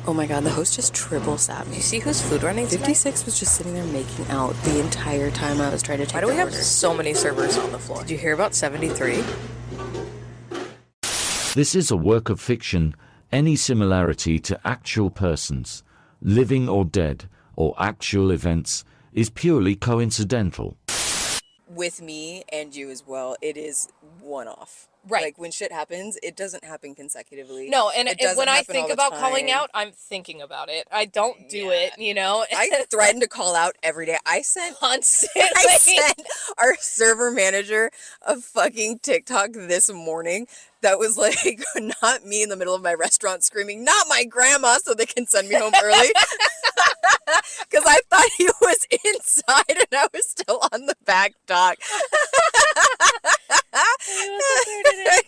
Oh my god, the host just triple sat me. You see who's food running tonight? 56 was just sitting there making out the entire time I was trying to take Why do we have order. so many servers on the floor? Did you hear about 73? This is a work of fiction. Any similarity to actual persons, living or dead, or actual events, is purely coincidental. With me and you as well, it is one-off. Right. Like, when shit happens, it doesn't happen consecutively. No, and when I think about time. calling out, I'm thinking about it. I don't do it, you know? I threaten to call out every day. I sent Constantly. our server manager a fucking TikTok this morning that was like, not me in the middle of my restaurant screaming, not my grandma, so they can send me home early. Because I thought he was inside and I was still on the back dock.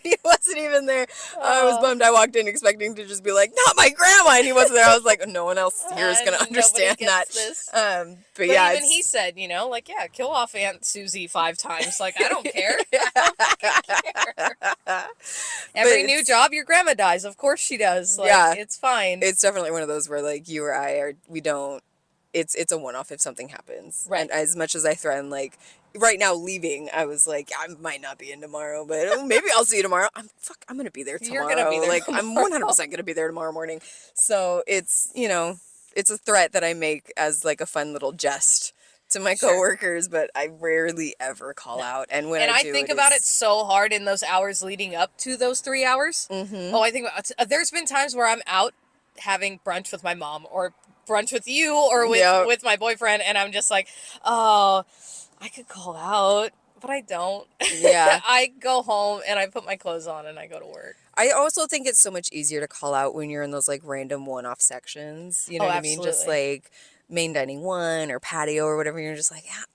He wasn't even there. I was bummed. I walked in expecting to just be like, not my grandma, and he wasn't there. I was like, no one else here is going to understand that. But yeah, even he said, you know, like, yeah, kill off Aunt Susie 5 times. Like, I don't care. I don't care. Every new job, your grandma dies. Of course she does. Like, yeah, it's fine. It's definitely one of those where, like, you or I we don't. It's a one-off if something happens. Right. And as much as I threaten, like, right now leaving, I was like, I might not be in tomorrow, but maybe I'll see you tomorrow. I'm going to be there tomorrow. You're going to be there like, tomorrow. I'm 100% going to be there tomorrow morning. So it's, you know, it's a threat that I make as, like, a fun little jest to my coworkers, but I rarely ever call out. And when I do, think about it so hard in those hours leading up to those 3 hours. Mm-hmm. Oh, I think there's been times where I'm out having brunch with my mom or brunch with you or with my boyfriend, and I'm just like, oh, I could call out, but I don't. Yeah. I go home and I put my clothes on and I go to work. I also think it's so much easier to call out when you're in those, like, random one-off sections. You know what I mean? Just, like, main dining 1 or patio or whatever. You're just like, yeah,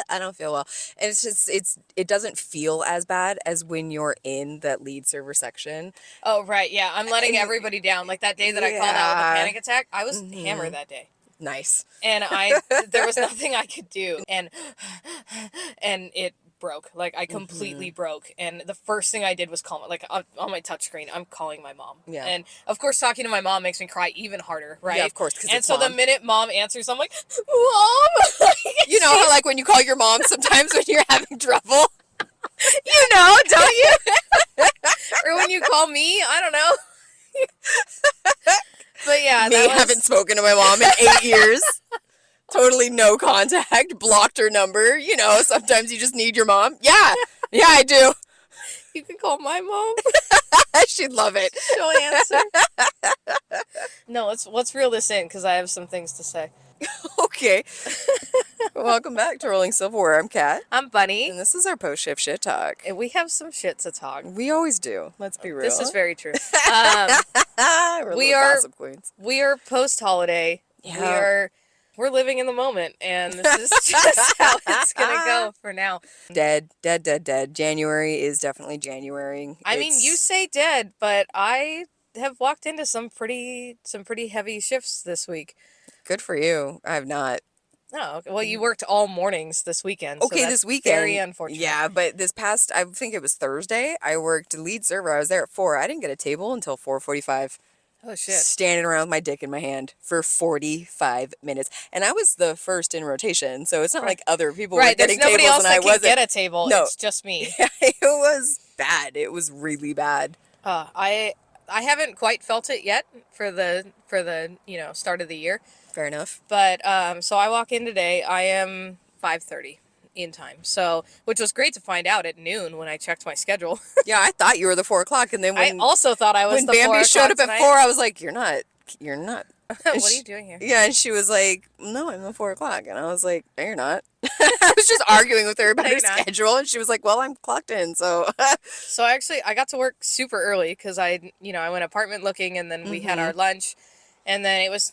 I don't feel well. And it's just, it doesn't feel as bad as when you're in that lead server section. Oh, right. Yeah. I'm letting everybody down. Like that day that I called out with a panic attack, I was hammered that day. Nice. And there was nothing I could do. And it broke. Like, I completely broke. And the first thing I did was call, like, on my touchscreen, I'm calling my mom. Yeah. And, of course, talking to my mom makes me cry even harder, right? Yeah, of course, because And so mom. The minute mom answers, I'm like, Mom! You know how, like, when you call your mom sometimes when you're having trouble? You know, don't you? Or when you call me, I don't know. But, yeah. Haven't spoken to my mom in 8 years. Totally no contact, blocked her number. You know, sometimes you just need your mom. Yeah, I do. You can call my mom. She'd love it. She'll answer. No, let's reel this in because I have some things to say. Okay. Welcome back to Rolling Silverware. I'm Kat. I'm Bunny. And this is our post-shift shit talk. And we have some shit to talk. We always do. Let's be real. This is very true. We are gossip queens. We are post-holiday. Yeah. We're living in the moment, and this is just how it's going to go for now. Dead. January is definitely January. I mean, you say dead, but I have walked into some pretty heavy shifts this week. Good for you. I have not. Oh, well, you worked all mornings this weekend. Okay, so this weekend. Very unfortunate. Yeah, but this past, I think it was Thursday, I worked lead server. I was there at 4. I didn't get a table until 4:45. Oh, shit. Standing around with my dick in my hand for 45 minutes. And I was the first in rotation, so it's not like other people were getting tables and I wasn't. There's nobody else that can get a table. No. It's just me. Yeah, it was bad. It was really bad. I haven't quite felt it yet for the start of the year. Fair enough. But so I walk in today. I am 5:30 in time. So, which was great to find out at noon when I checked my schedule. Yeah, I thought you were the 4 o'clock, and then when I also thought I was when the 4 Bambi showed up tonight. at 4, I was like, "You're not." What are you doing here? Yeah, and she was like, "No, I'm the 4 o'clock," and I was like, "No, you're not." I was just arguing with her about her schedule, and she was like, "Well, I'm clocked in, so." So I got to work super early because I went apartment looking, and then we had our lunch, and then it was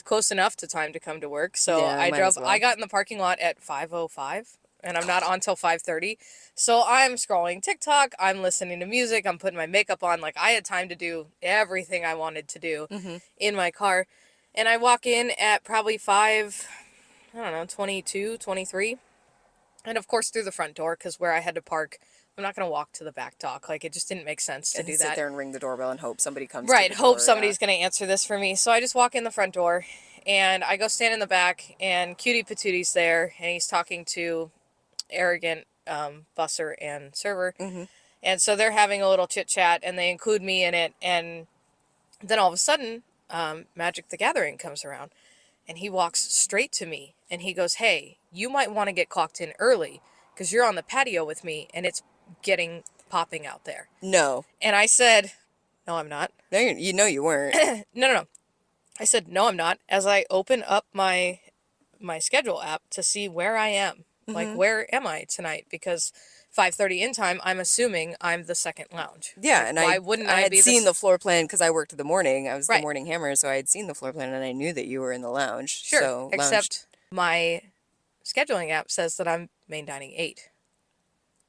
close enough to time to come to work. So yeah, I drove. I got in the parking lot at 5:05. And I'm not on till 5:30. So I'm scrolling TikTok. I'm listening to music. I'm putting my makeup on. Like, I had time to do everything I wanted to do in my car. And I walk in at probably 5:22, 23. And, of course, through the front door, because where I had to park I'm not going to walk to the back dock. Like, it just didn't make sense to do that. Sit there and ring the doorbell and hope somebody comes Right, to the hope door, somebody's going to answer this for me. So I just walk in the front door, and I go stand in the back, and Cutie Patooty's there, and he's talking to arrogant busser and server. Mm-hmm. And so they're having a little chit-chat, and they include me in it, and then all of a sudden, Magic the Gathering comes around, and he walks straight to me, and he goes, hey, you might want to get clocked in early, because you're on the patio with me, and it's getting popping out there. No. And I said, no, I'm not. No, you weren't. No. I said, no, I'm not, as I open up my schedule app to see where I am. Mm-hmm. Like, where am I tonight? Because 5:30 in time, I'm assuming I'm the second lounge. Yeah, like, and I had seen the floor plan because I worked in the morning. I was the morning hammer, so I had seen the floor plan, and I knew that you were in the lounge. Sure, so except my scheduling app says that I'm main dining 8.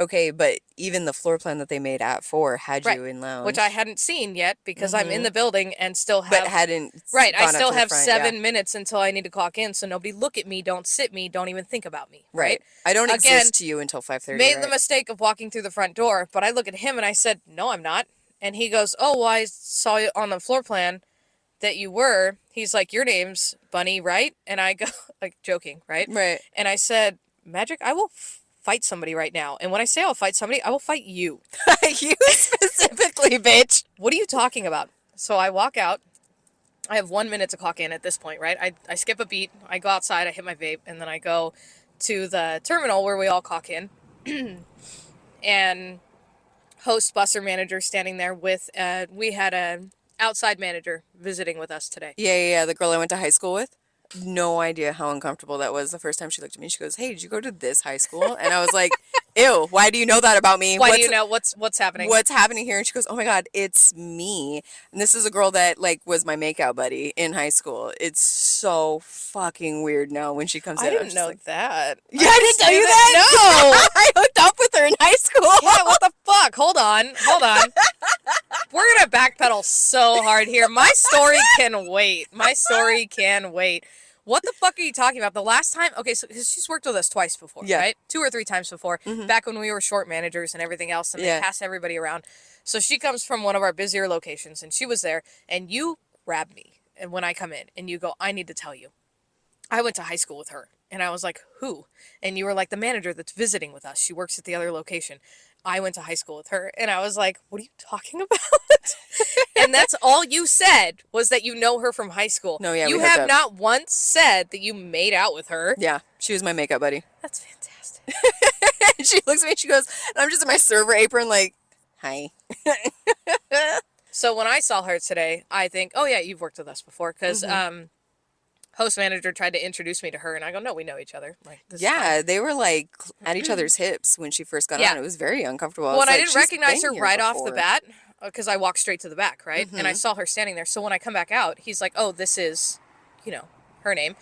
Okay, but even the floor plan that they made at 4 had you in lounge. Which I hadn't seen yet because I'm in the building and still have... But hadn't I still have 7 minutes until I need to clock in, so nobody look at me, don't sit me, don't even think about me. Right? I don't exist to you until 5:30. Made the mistake of walking through the front door, but I look at him and I said, no, I'm not. And he goes, oh, well, I saw you on the floor plan that you were. He's like, your name's Bunny, right? And I go, like, joking, right? Right. And I said, Magic, I will fight somebody right now. And when I say I'll fight somebody, I will fight you. You specifically, bitch. What are you talking about? So I walk out. I have 1 minute to clock in at this point, right? I skip a beat. I go outside. I hit my vape. And then I go to the terminal where we all clock in. And host, busser, manager standing there with, we had an outside manager visiting with us today. Yeah. The girl I went to high school with. No idea how uncomfortable that was the first time she looked at me. She goes, hey, did you go to this high school? And I was like, ew, why do you know that about me? Why do you know what's happening? What's happening here? And she goes, oh my God, it's me. And this is a girl that like was my makeout buddy in high school. It's so fucking weird now when she comes in. I didn't know that. Yeah, I didn't tell you that? No. I hooked up with her in high school. Yeah, what the fuck? Hold on. We're going to backpedal so hard here. My story can wait. What the fuck are you talking about? The last time, okay, so because she's worked with us twice before, right? 2 or 3 times before, back when we were short managers and everything else, and they passed everybody around. So she comes from one of our busier locations, and she was there, and you grab me, and when I come in, and you go, I need to tell you, I went to high school with her. And I was like, who? And you were like, the manager that's visiting with us. She works at the other location. I went to high school with her. And I was like, what are you talking about? And that's all you said was that you know her from high school. No, yeah, you have not once said that you made out with her. Yeah, she was my makeup buddy. That's fantastic. And she looks at me and she goes, and I'm just in my server apron like, hi. So when I saw her today, I think, oh yeah, you've worked with us before. Because host manager tried to introduce me to her, and I go, no, we know each other. Like, they were like at each other's hips when she first got on. It was very uncomfortable. Well, I didn't recognize her right off the bat because I walked straight to the back, right? And I saw her standing there. So when I come back out, he's like, oh, this is, her name.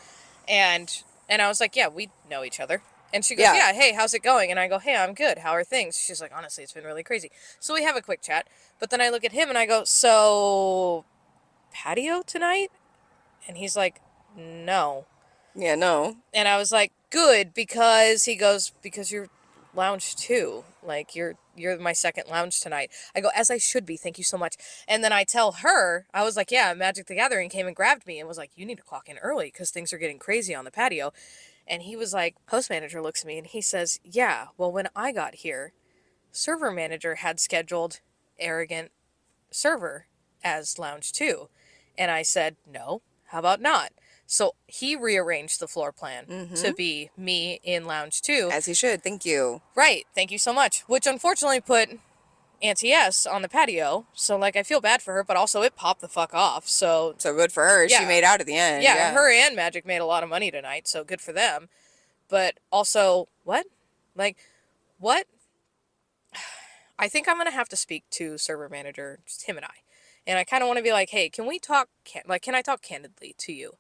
And I was like, yeah, we know each other. And she goes, yeah, hey, how's it going? And I go, hey, I'm good. How are things? She's like, honestly, it's been really crazy. So we have a quick chat. But then I look at him and I go, so patio tonight? And he's like, no. Yeah, no. And I was like, good, because he goes, because you're lounge 2. Like, you're my second lounge tonight. I go, as I should be. Thank you so much. And then I tell her, I was like, yeah, Magic the Gathering came and grabbed me and was like, you need to clock in early because things are getting crazy on the patio. And he was like, host manager looks at me and he says, yeah, well, when I got here, server manager had scheduled arrogant server as lounge 2. And I said, no, how about not? So he rearranged the floor plan to be me in lounge 2. As he should. Thank you. Right. Thank you so much. Which unfortunately put Auntie S on the patio. So, like, I feel bad for her, but also it popped the fuck off. So good for her. Yeah. She made out at the end. Yeah, her and Magic made a lot of money tonight, so good for them. But also, what? Like, what? I think I'm going to have to speak to server manager, just him and I. And I kind of want to be like, hey, can we talk, can I talk candidly to you?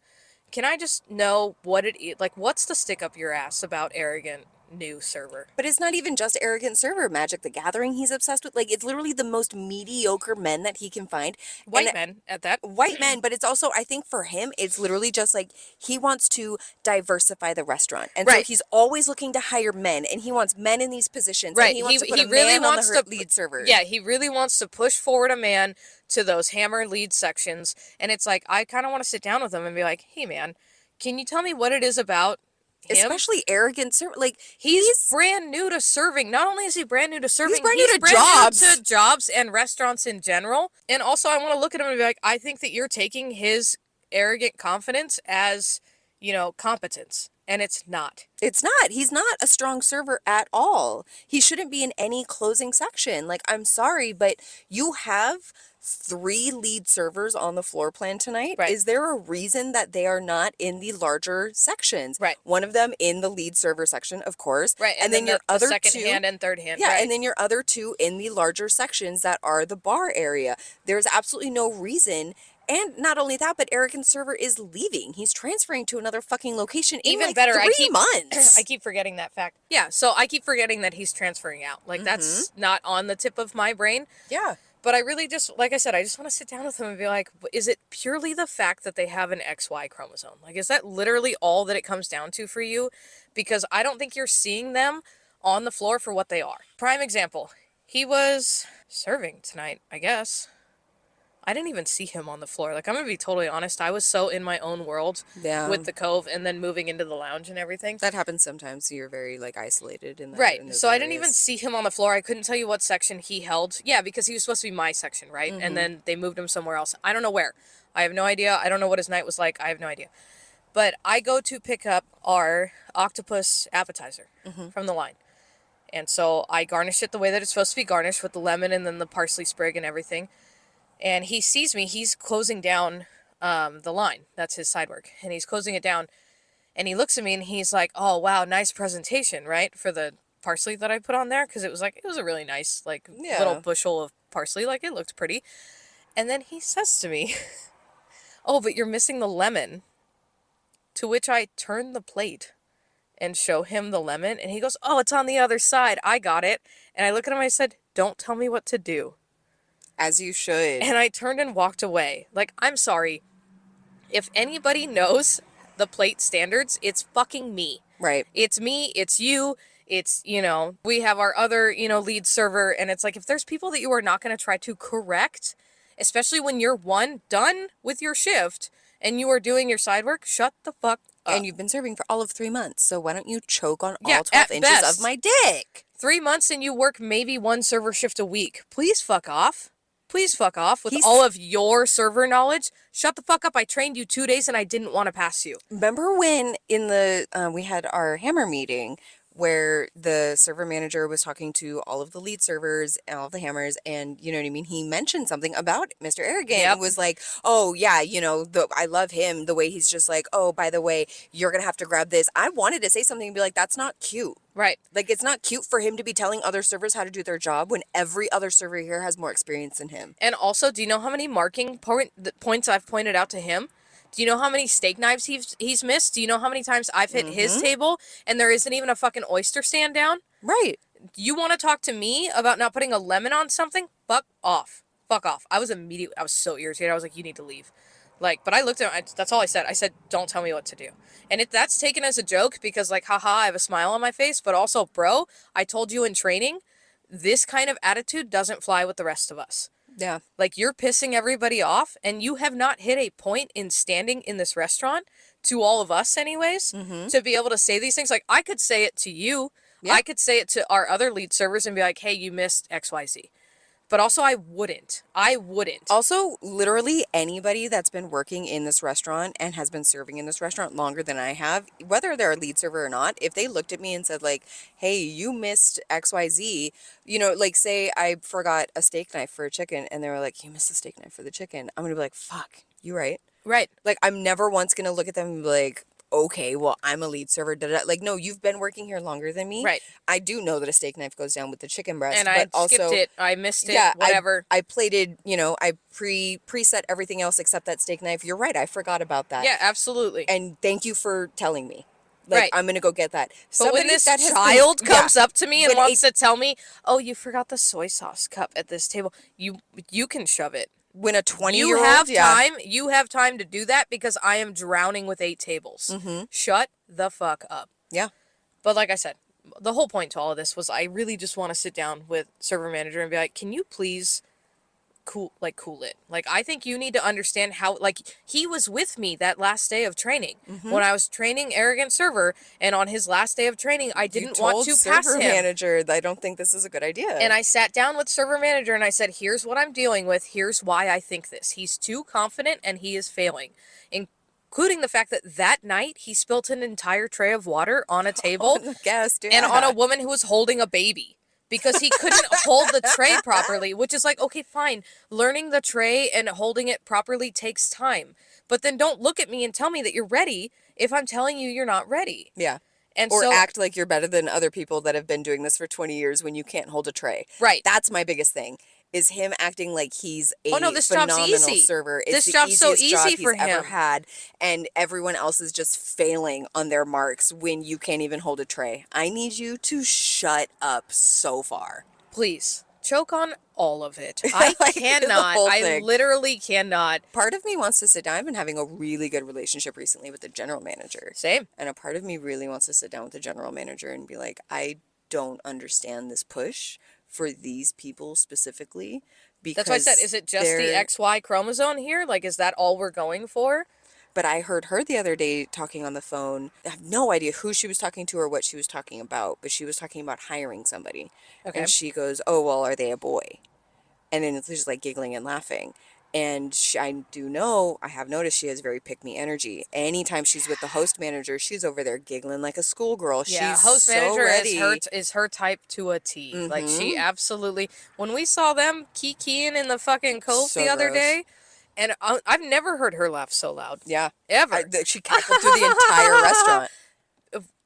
Can I just know what it is? Like, what's the stick up your ass about arrogant new server. But it's not even just arrogant server. Magic the Gathering he's obsessed with. Like, it's literally the most mediocre men that he can find. White men at that. White men, but it's also, I think for him, it's literally just like he wants to diversify the restaurant. And so he's always looking to hire men, and he wants men in these positions. Right. And he wants to put a really man wants on the to lead server. Yeah, he really wants to push forward a man to those hammer lead sections. And it's like, I kind of want to sit down with him and be like, hey, man, can you tell me what it is about him? Especially arrogant server. Like, he's brand new to serving. Not only is he brand new to serving, he's brand new to jobs and restaurants in general. And also, I want to look at him and be like, I think that you're taking his arrogant confidence as, you know, competence. And it's not. It's not. He's not a strong server at all. He shouldn't be in any closing section. Like, I'm sorry, but you have 3 lead servers on the floor plan tonight. Right. Is there a reason that they are not in the larger sections? Right. One of them in the lead server section, of course. Right. And then your other second 2 hand and third hand. Yeah, right. and then your other 2 in the larger sections that are the bar area. There's absolutely no reason. And not only that, but arrogant server is leaving. He's transferring to another fucking location in Even like better, 3 months. I keep forgetting that fact. Yeah, so I keep forgetting that he's transferring out. Like, that's not on the tip of my brain. Yeah. But I really just, like I said, I just want to sit down with him and be like, is it purely the fact that they have an XY chromosome? Like, is that literally all that it comes down to for you? Because I don't think you're seeing them on the floor for what they are. Prime example, he was serving tonight, I guess. I didn't even see him on the floor. Like, I'm going to be totally honest. I was so in my own world with the Cove and then moving into the lounge and everything. That happens sometimes. So you're very, like, isolated in that. Right. In So areas. I didn't even see him on the floor. I couldn't tell you what section he held. Yeah, because he was supposed to be my section, right? And then they moved him somewhere else. I don't know where. I have no idea. I don't know what his night was like. I have no idea. But I go to pick up our octopus appetizer from the line. And so I garnish it the way that it's supposed to be garnished with the lemon and then the parsley sprig and everything. And he sees me. He's closing down the line. That's his side work. And he's closing it down. And he looks at me and he's like, oh, wow, nice presentation, right? For the parsley that I put on there. Because it was a really nice, like, little bushel of parsley. Like, it looked pretty. And then he says to me, oh, but you're missing the lemon. To which I turn the plate and show him the lemon. And he goes, oh, it's on the other side. I got it. And I look at him and I said, don't tell me what to do. As you should. And I turned and walked away. Like, I'm sorry. If anybody knows the plate standards, it's fucking me. Right. It's me. It's you. It's, you know, we have our other, you know, lead server. And it's like, if there's people that you are not going to try to correct, especially when you're done with your shift and you are doing your side work, shut the fuck up. And you've been serving for all of 3 months. So why don't you choke on all 12 at inches best. of my dick? 3 months and you work maybe 1 server shift a week. Please fuck off. Please fuck off with all of your server knowledge. Shut the fuck up. I trained you 2 days and I didn't want to pass you. Remember when in the we had our hammer meeting where the server manager was talking to all of the lead servers and all of the hammers, and you know what I mean? He mentioned something about Mr. Arrogant. Yep. And was like, oh yeah, you know, I love him the way he's just like, oh, by the way, you're gonna have to grab this. I wanted to say something and be like, that's not cute. Right. Like, it's not cute for him to be telling other servers how to do their job when every other server here has more experience than him. And also, do you know how many marking points I've pointed out to him? Do you know how many steak knives he's missed? Do you know how many times I've hit his table and there isn't even a fucking oyster stand down? Right. You want to talk to me about not putting a lemon on something? Fuck off. Fuck off. I was so irritated. I was like, you need to leave. Like, but I looked at him, that's all I said. I said, don't tell me what to do. And that's taken as a joke because, like, haha, I have a smile on my face. But also, bro, I told you in training, this kind of attitude doesn't fly with the rest of us. Yeah. Like, you're pissing everybody off, and you have not hit a point in standing in this restaurant, to all of us anyways, to be able to say these things. Like, I could say it to you. Yeah. I could say it to our other lead servers and be like, hey, you missed XYZ. But also, I wouldn't. Also, literally anybody that's been working in this restaurant and has been serving in this restaurant longer than I have, whether they're a lead server or not, if they looked at me and said, like, hey, you missed XYZ, you know, like, say I forgot a steak knife for a chicken, and they were like, you missed a steak knife for the chicken. I'm going to be like, fuck, you right. Right. Like, I'm never once going to look at them and be like, okay, well, I'm a lead server. Like, no, you've been working here longer than me. Right. I do know that a steak knife goes down with the chicken breast. And but I skipped also, it. I missed it. Whatever. I plated, you know, I preset everything else except that steak knife. You're right. I forgot about that. Yeah, absolutely. And thank you for telling me. Like, Right. I'm going to go get that. But when this child comes up to me and wants to tell me, oh, you forgot the soy sauce cup at this table, you can shove it. When a 20-year-old, you have time to do that because I am drowning with 8 tables. Mm-hmm. Shut the fuck up. Yeah. But like I said, the whole point to all of this was I really just want to sit down with server manager and be like, can you please cool it? Like, I think you need to understand how, like, he was with me that last day of training when I was training arrogant server, and on his last day of training, I didn't want to pass him. Server manager, I don't think this is a good idea. And I sat down with server manager and I said, here's what I'm dealing with. Here's why I think this. He's too confident and he is failing. Including the fact that night he spilt an entire tray of water on a table and on a woman who was holding a baby because he couldn't hold the tray properly, which is like, okay, fine. Learning the tray and holding it properly takes time. But then don't look at me and tell me that you're ready if I'm telling you you're not ready. Yeah. And or act like you're better than other people that have been doing this for 20 years when you can't hold a tray. Right. That's my biggest thing. Is him acting like he's a this phenomenal job's easy. server. It's this job's so easy job for he's him. ever had, and everyone else is just failing on their marks when you can't even hold a tray. I need you to shut up so far. Please. Choke on all of it. I cannot. I literally cannot. Part of me wants to sit down. I've been having a really good relationship recently with the general manager. Same. And a part of me really wants to sit down with the general manager and be like, I don't understand this push for these people specifically. Because that's why I said, is it just the XY chromosome here? Like, is that all we're going for? But I heard her the other day talking on the phone. I have no idea who she was talking to or what she was talking about, but she was talking about hiring somebody. Okay. And she goes, oh, well, are they a boy? And then it's just like giggling and laughing. And I have noticed she has very pick-me energy. Anytime she's with the host manager, she's over there giggling like a schoolgirl. Yeah, she's host so manager ready. is her type to a T. Mm-hmm. Like, she absolutely... When we saw them kikiing in the fucking cove the other day, and I've never heard her laugh so loud. Yeah. Ever. She cackled through the entire restaurant.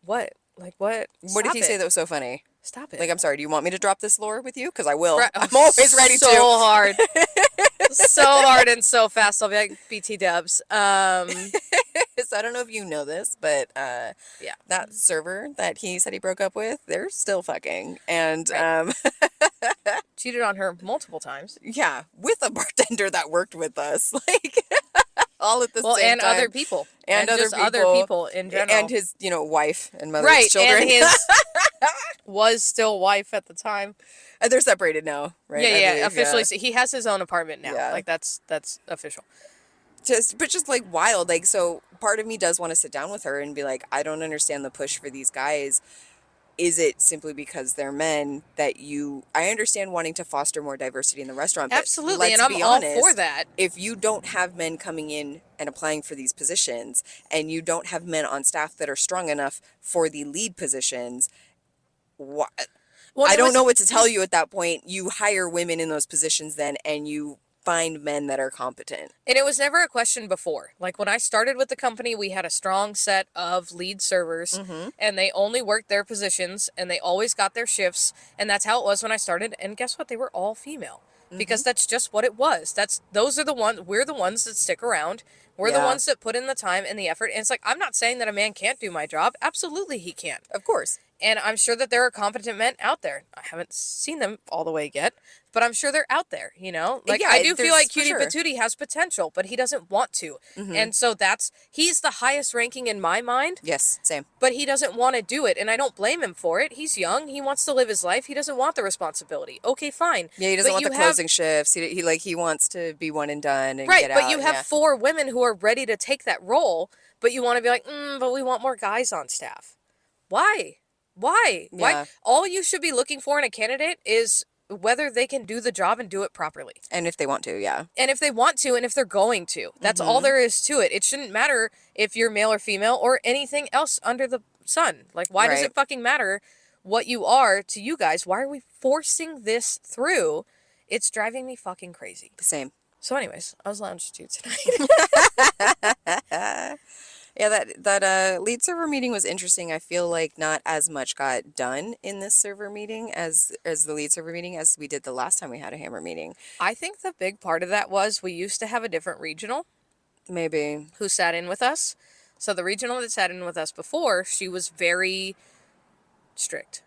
What? Like, what? What did he say that was so funny? Stop it. Like, I'm sorry, do you want me to drop this lore with you? Because I will. I'm always ready to. So hard. So hard and so fast. I'll be like, BT dubs. So I don't know if you know this, but yeah, that server that he said he broke up with, they're still fucking. And cheated on her multiple times. Yeah, with a bartender that worked with us. Like, all at the same time. And other people. And other people in general. And his, wife and mother of children. And his was still wife at the time. And they're separated now, right? Yeah, officially. So he has his own apartment now. Yeah. Like, that's official. Just like wild. Like, so part of me does want to sit down with her and be like, I don't understand the push for these guys. Is it simply because they're men that I understand wanting to foster more diversity in the restaurant. But absolutely, and I'm all for that. If you don't have men coming in and applying for these positions, and you don't have men on staff that are strong enough for the lead positions, I don't know what to tell you at that point. You hire women in those positions then, and you find men that are competent. And it was never a question before. Like, when I started with the company, we had a strong set of lead servers, and they only worked their positions, and they always got their shifts, and that's how it was when I started. And guess what? They were all female. Because that's just what it was. We're the ones that stick around. We're the ones that put in the time and the effort. And it's like, I'm not saying that a man can't do my job. Absolutely he can. Of course. And I'm sure that there are competent men out there. I haven't seen them all the way yet, but I'm sure they're out there, Like, I do feel like Cutie Patootie has potential, but he doesn't want to. And so he's the highest ranking in my mind. Yes, same. But he doesn't want to do it, and I don't blame him for it. He's young. He wants to live his life. He doesn't want the responsibility. Okay, fine. Yeah, he doesn't want the closing shifts. He wants to be one and done and get out. Right, but you have 4 women who are ready to take that role, but you want to be like, but we want more guys on staff. Why? Why? Yeah. Why? All you should be looking for in a candidate is whether they can do the job and do it properly. And if they want to, yeah. And if they want to, and if they're going to. That's all there is to it. It shouldn't matter if you're male or female or anything else under the sun. Like, why does it fucking matter what you are to you guys? Why are we forcing this through? It's driving me fucking crazy. Same. So anyways, I was longitude tonight. Yeah, that lead server meeting was interesting. I feel like not as much got done in this server meeting as the lead server meeting as we did the last time we had a hammer meeting. I think the big part of that was we used to have a different regional. Maybe. Who sat in with us. So the regional that sat in with us before, she was very strict.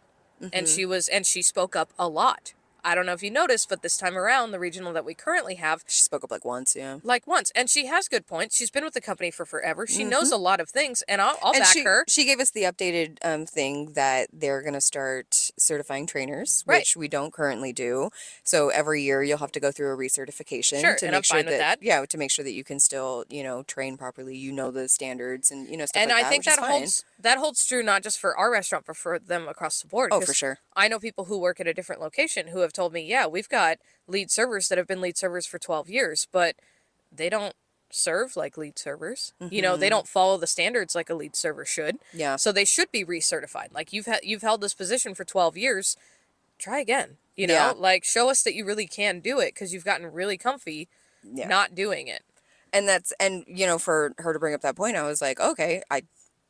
And she spoke up a lot. I don't know if you noticed, but this time around, the regional that we currently have... She spoke up like once, yeah. Like once. And she has good points. She's been with the company for forever. She knows a lot of things, and I'll back her. She gave us the updated thing that they're going to start certifying trainers, which we don't currently do. So every year you'll have to go through a recertification to make sure that, yeah, to make sure that you can still, train properly, the standards and, stuff and like that. And I think that holds true not just for our restaurant, but for them across the board. Oh, for sure. I know people who work at a different location who have told me, yeah, we've got lead servers that have been lead servers for 12 years, but they don't serve like lead servers. They don't follow the standards like a lead server should. Yeah. So they should be recertified. Like you've held this position for 12 years. Try again. Like show us that you really can do it, because you've gotten really comfy not doing it. And for her to bring up that point, I was like, okay,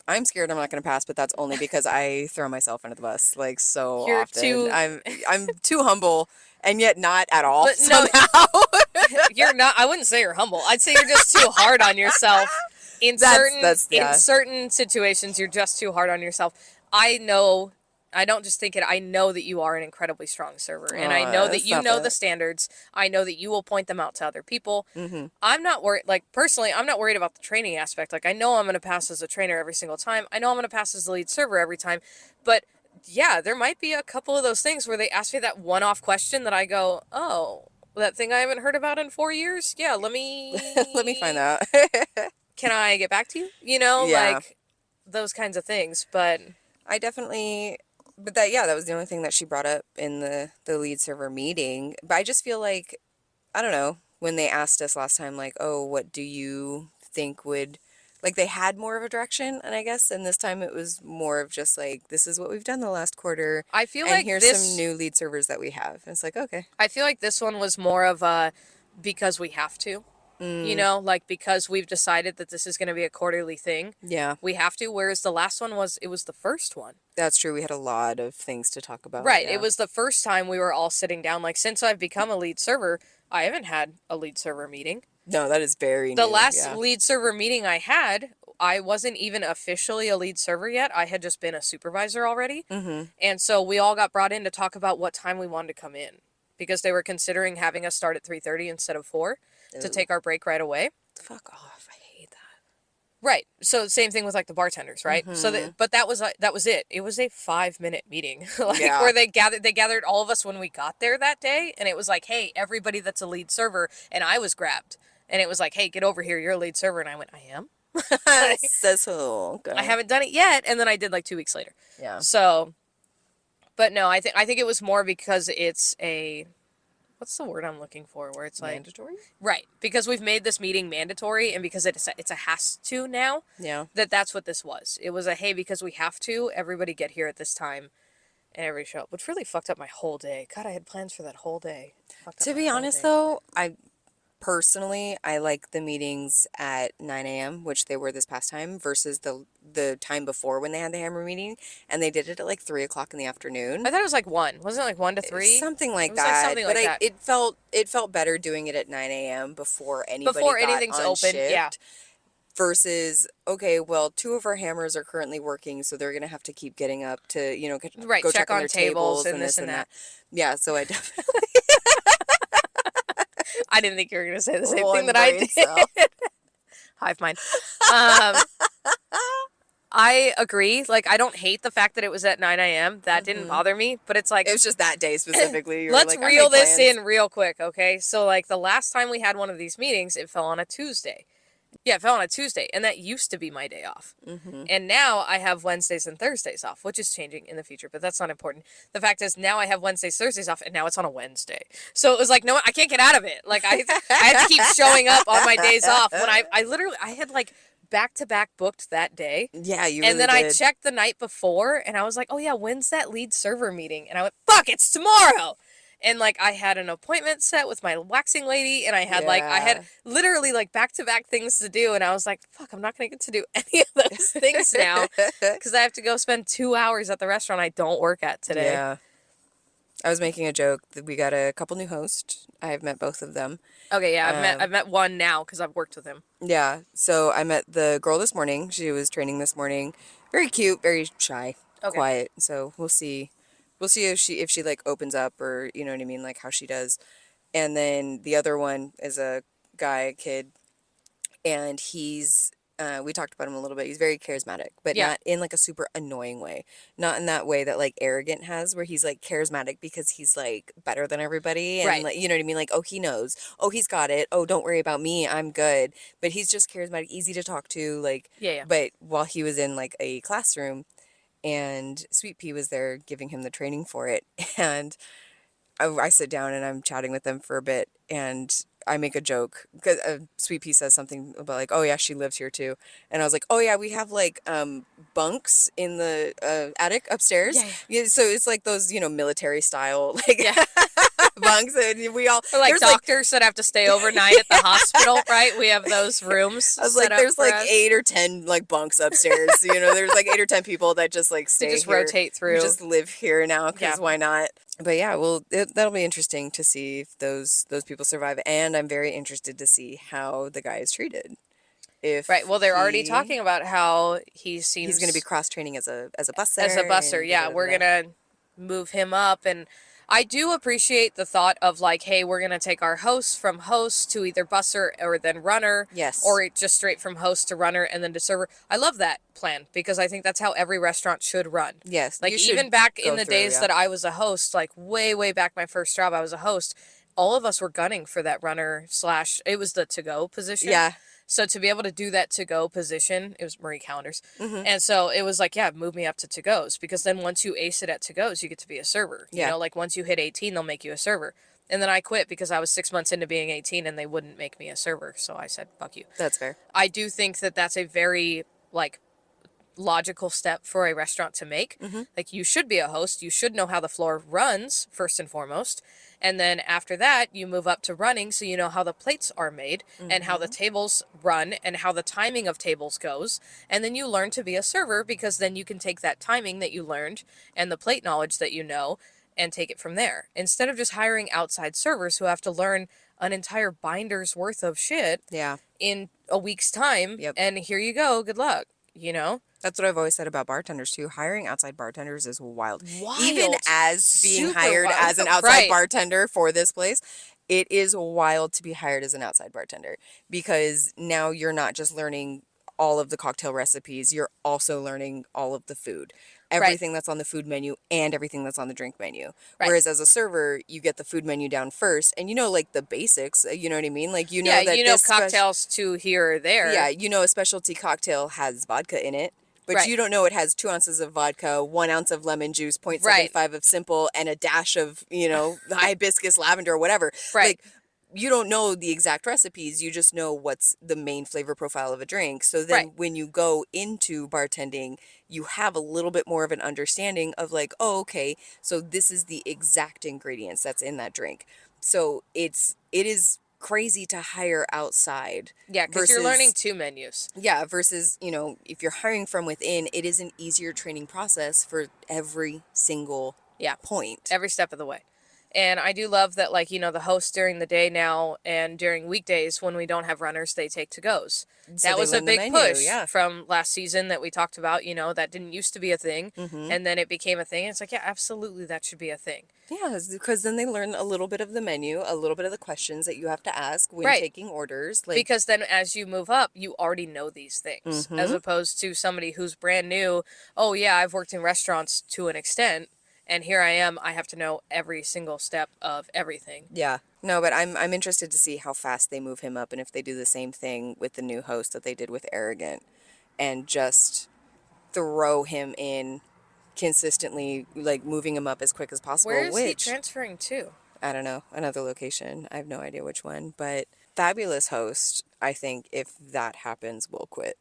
I'm scared I'm not going to pass, but that's only because I throw myself under the bus like so often. I'm too humble, and yet not at all. But somehow. You're not. I wouldn't say you're humble. I'd say you're just too hard on yourself. In certain situations, you're just too hard on yourself. I don't just think it. I know that you are an incredibly strong server, and I know that you know the standards. I know that you will point them out to other people. Mm-hmm. I'm not worried. Like, personally, I'm not worried about the training aspect. Like, I know I'm going to pass as a trainer every single time. I know I'm going to pass as the lead server every time. But, yeah, there might be a couple of those things where they ask me that one-off question that I go, oh, that thing I haven't heard about in 4 years? Yeah, let me... let me find out. Can I get back to you? Like, those kinds of things. But... I definitely... But that was the only thing that she brought up in the lead server meeting. But I just feel like, I don't know, when they asked us last time, like, oh, what do you think would, like, they had more of a direction, and I guess, and this time it was more of just like, this is what we've done the last quarter. I feel like here's some new lead servers that we have. And it's like, okay. I feel like this one was more of a, because we have to. Like, because we've decided that this is going to be a quarterly thing. Yeah. We have to, whereas the last one was the first one. That's true. We had a lot of things to talk about. Right. Yeah. It was the first time we were all sitting down. Like, since I've become a lead server, I haven't had a lead server meeting. No, that is very new. The last lead server meeting I had, I wasn't even officially a lead server yet. I had just been a supervisor already. Mm-hmm. And so we all got brought in to talk about what time we wanted to come in, because they were considering having us start at 3:30 instead of 4 to take our break right away. Fuck off. I hate that. Right. So same thing with like the bartenders, right? Mm-hmm. So but that was it. It was a 5-minute meeting, where they gathered all of us when we got there that day, and it was like, hey, everybody that's a lead server, and I was grabbed, and it was like, hey, get over here, you're a lead server, and I went, I am. Says who? I haven't done it yet, and then I did like 2 weeks later. Yeah. So, but no, I think it was more because it's a. What's the word I'm looking for? Where it's like mandatory, right? Because we've made this meeting mandatory, and because it's a has to now. Yeah. That's what this was. It was a hey, because we have to. Everybody get here at this time, and everybody show up. Which really fucked up my whole day. God, I had plans for that whole day. To be honest, though, Personally, I like the meetings at 9 a.m., which they were this past time, versus the time before when they had the hammer meeting, and they did it at like 3 o'clock in the afternoon. I thought it was like 1. Wasn't it like 1 to 3? Something like that. It felt better doing it at 9 a.m. before anything's open. Shift, yeah. Versus, okay, well, 2 of our hammers are currently working, so they're going to have to keep getting up to, go check on their tables and this and that. Yeah, so I definitely... I didn't think you were going to say the same thing that I did. Hive mind. I agree. Like, I don't hate the fact that it was at 9 a.m. That didn't bother me, but it's like... It was just that day specifically. Let's reel this in real quick, okay? So, like, the last time we had one of these meetings, it fell on a Tuesday. Yeah, it fell on a Tuesday, and that used to be my day off. Mm-hmm. And now I have Wednesdays and Thursdays off, which is changing in the future, but that's not important. The fact is, now I have Wednesdays, Thursdays off, and now it's on a Wednesday. So it was like, no, I can't get out of it. Like, I had to keep showing up on my days off when I had like back-to-back booked that day. Yeah, you really And then did. I checked the night before, and I was like, oh yeah, when's that lead server meeting? And I went, fuck, it's tomorrow! And, like, I had an appointment set with my waxing lady, and I had literally, like, back-to-back things to do, and I was like, fuck, I'm not going to get to do any of those things now, because I have to go spend 2 hours at the restaurant I don't work at today. Yeah. I was making a joke that we got a couple new hosts. I have met both of them. Okay, yeah, I've met one now because I've worked with him. Yeah, so I met the girl this morning. She was training this morning. Very cute, very shy, quiet. So we'll see. We'll see if she like opens up or you know what I mean, like how she does. And then the other one is a guy, a kid, and he's we talked about him a little bit. He's very charismatic, but not in like a super annoying way. Not in that way that like Arrogant has, where he's like charismatic because he's like better than everybody, and like, you know what I mean? Like, oh, he knows. Oh, he's got it. Oh, don't worry about me. I'm good. But he's just charismatic, easy to talk to. Like, But while he was in like a classroom, and Sweet Pea was there giving him the training for it, and I sit down and I'm chatting with them for a bit, and I make a joke because Sweet Pea says something about like, oh yeah, she lives here too, and I was like, oh yeah, we have like bunks in the attic upstairs. Yeah, so it's like those military style like bunks, and we all like doctors that have to stay overnight at the hospital, right? We have those rooms. I was like, there's like 8 or 10 like bunks upstairs. There's like 8 or 10 people that just like stay just here, rotate through, just live here now because why not? But yeah, well, that'll be interesting to see if those people survive, and I'm very interested to see how the guy is treated. Well, they're already talking about how he's going to be cross training as a busser. As a busser, yeah, we're gonna move him up, and I do appreciate the thought of like, hey, we're gonna take our host from host to either busser or then runner, or just straight from host to runner and then to server. I love that plan because I think that's how every restaurant should run. Yes, like even back in the days that I was a host, like way back my first job, I was a host. All of us were gunning for that runner / it was the to-go position. Yeah. So to be able to do that to-go position, it was Marie Callender's. And so it was like, move me up to to-goes, because then once you ace it at to-goes, you get to be a server. You know, like once you hit 18, they'll make you a server. And then I quit because I was 6 months into being 18 and they wouldn't make me a server. So I said, fuck you. That's fair. I do think that that's a very, like, logical step for a restaurant to make. Like, you should be a host. You should know how the floor runs, first and foremost. And then after that, you move up to running, so you know how the plates are made and how the tables run and how the timing of tables goes. And then you learn to be a server, because then you can take that timing that you learned and the plate knowledge that you know and take it from there. Instead of just hiring outside servers who have to learn an entire binder's worth of shit in a week's time. And here you go. Good luck, That's what I've always said about bartenders too. Hiring outside bartenders is wild. Even as being hired as an outside bartender for this place, it is wild to be hired as an outside bartender, because now you're not just learning all of the cocktail recipes, you're also learning all of the food. Everything that's on the food menu and everything that's on the drink menu. Whereas as a server, you get the food menu down first, and like the basics, you know what I mean? Like that cocktails to here or there. Yeah, a specialty cocktail has vodka in it. But you don't know it has 2 ounces of vodka, 1 ounce of lemon juice, 0.75 of simple, and a dash of, hibiscus, lavender, or whatever. Like, you don't know the exact recipes. You just know what's the main flavor profile of a drink. So then when you go into bartending, you have a little bit more of an understanding of like, oh, okay, so this is the exact ingredients that's in that drink. So it is crazy to hire outside. Yeah, because you're learning 2 menus. Yeah, versus, if you're hiring from within, it is an easier training process for every single point. Every step of the way. And I do love that, like, the hosts during the day now and during weekdays when we don't have runners, they take to-goes. So that was a big push from last season that we talked about, that didn't used to be a thing. And then it became a thing. And it's like, yeah, absolutely, that should be a thing. Yeah, because then they learn a little bit of the menu, a little bit of the questions that you have to ask when taking orders. Like, because then as you move up, you already know these things. As opposed to somebody who's brand new. Oh, yeah, I've worked in restaurants to an extent. And here I am, I have to know every single step of everything. Yeah. No, but I'm interested to see how fast they move him up, and if they do the same thing with the new host that they did with Arrogant, and just throw him in consistently, like moving him up as quick as possible. Where is he transferring to? I don't know. Another location. I have no idea which one. But fabulous host, I think if that happens, will quit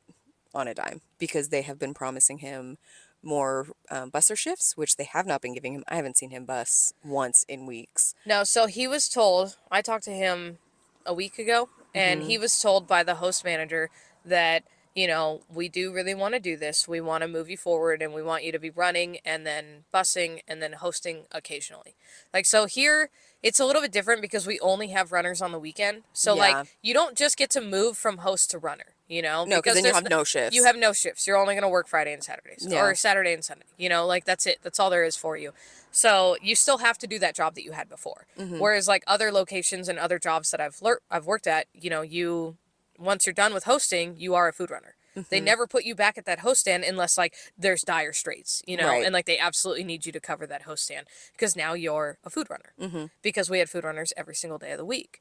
on a dime, because they have been promising him more busser shifts, which they have not been giving him. I haven't seen him bus once in weeks. No, so he was told, I talked to him a week ago, and he was told by the host manager that you know, we do really want to do this. We want to move you forward and we want you to be running and then bussing and then hosting occasionally. Like, so here it's a little bit different because we only have runners on the weekend. So like, you don't just get to move from host to runner, you know? No, because then you have no shifts. You have no shifts. You're only going to work Friday and Saturdays or Saturday and Sunday, you know, like that's it. That's all there is for you. So you still have to do that job that you had before. Whereas like other locations and other jobs that I've worked at, you know, once you're done with hosting, you are a food runner. They never put you back at that host stand unless like there's dire straits, you know, and like they absolutely need you to cover that host stand because now you're a food runner because we had food runners every single day of the week.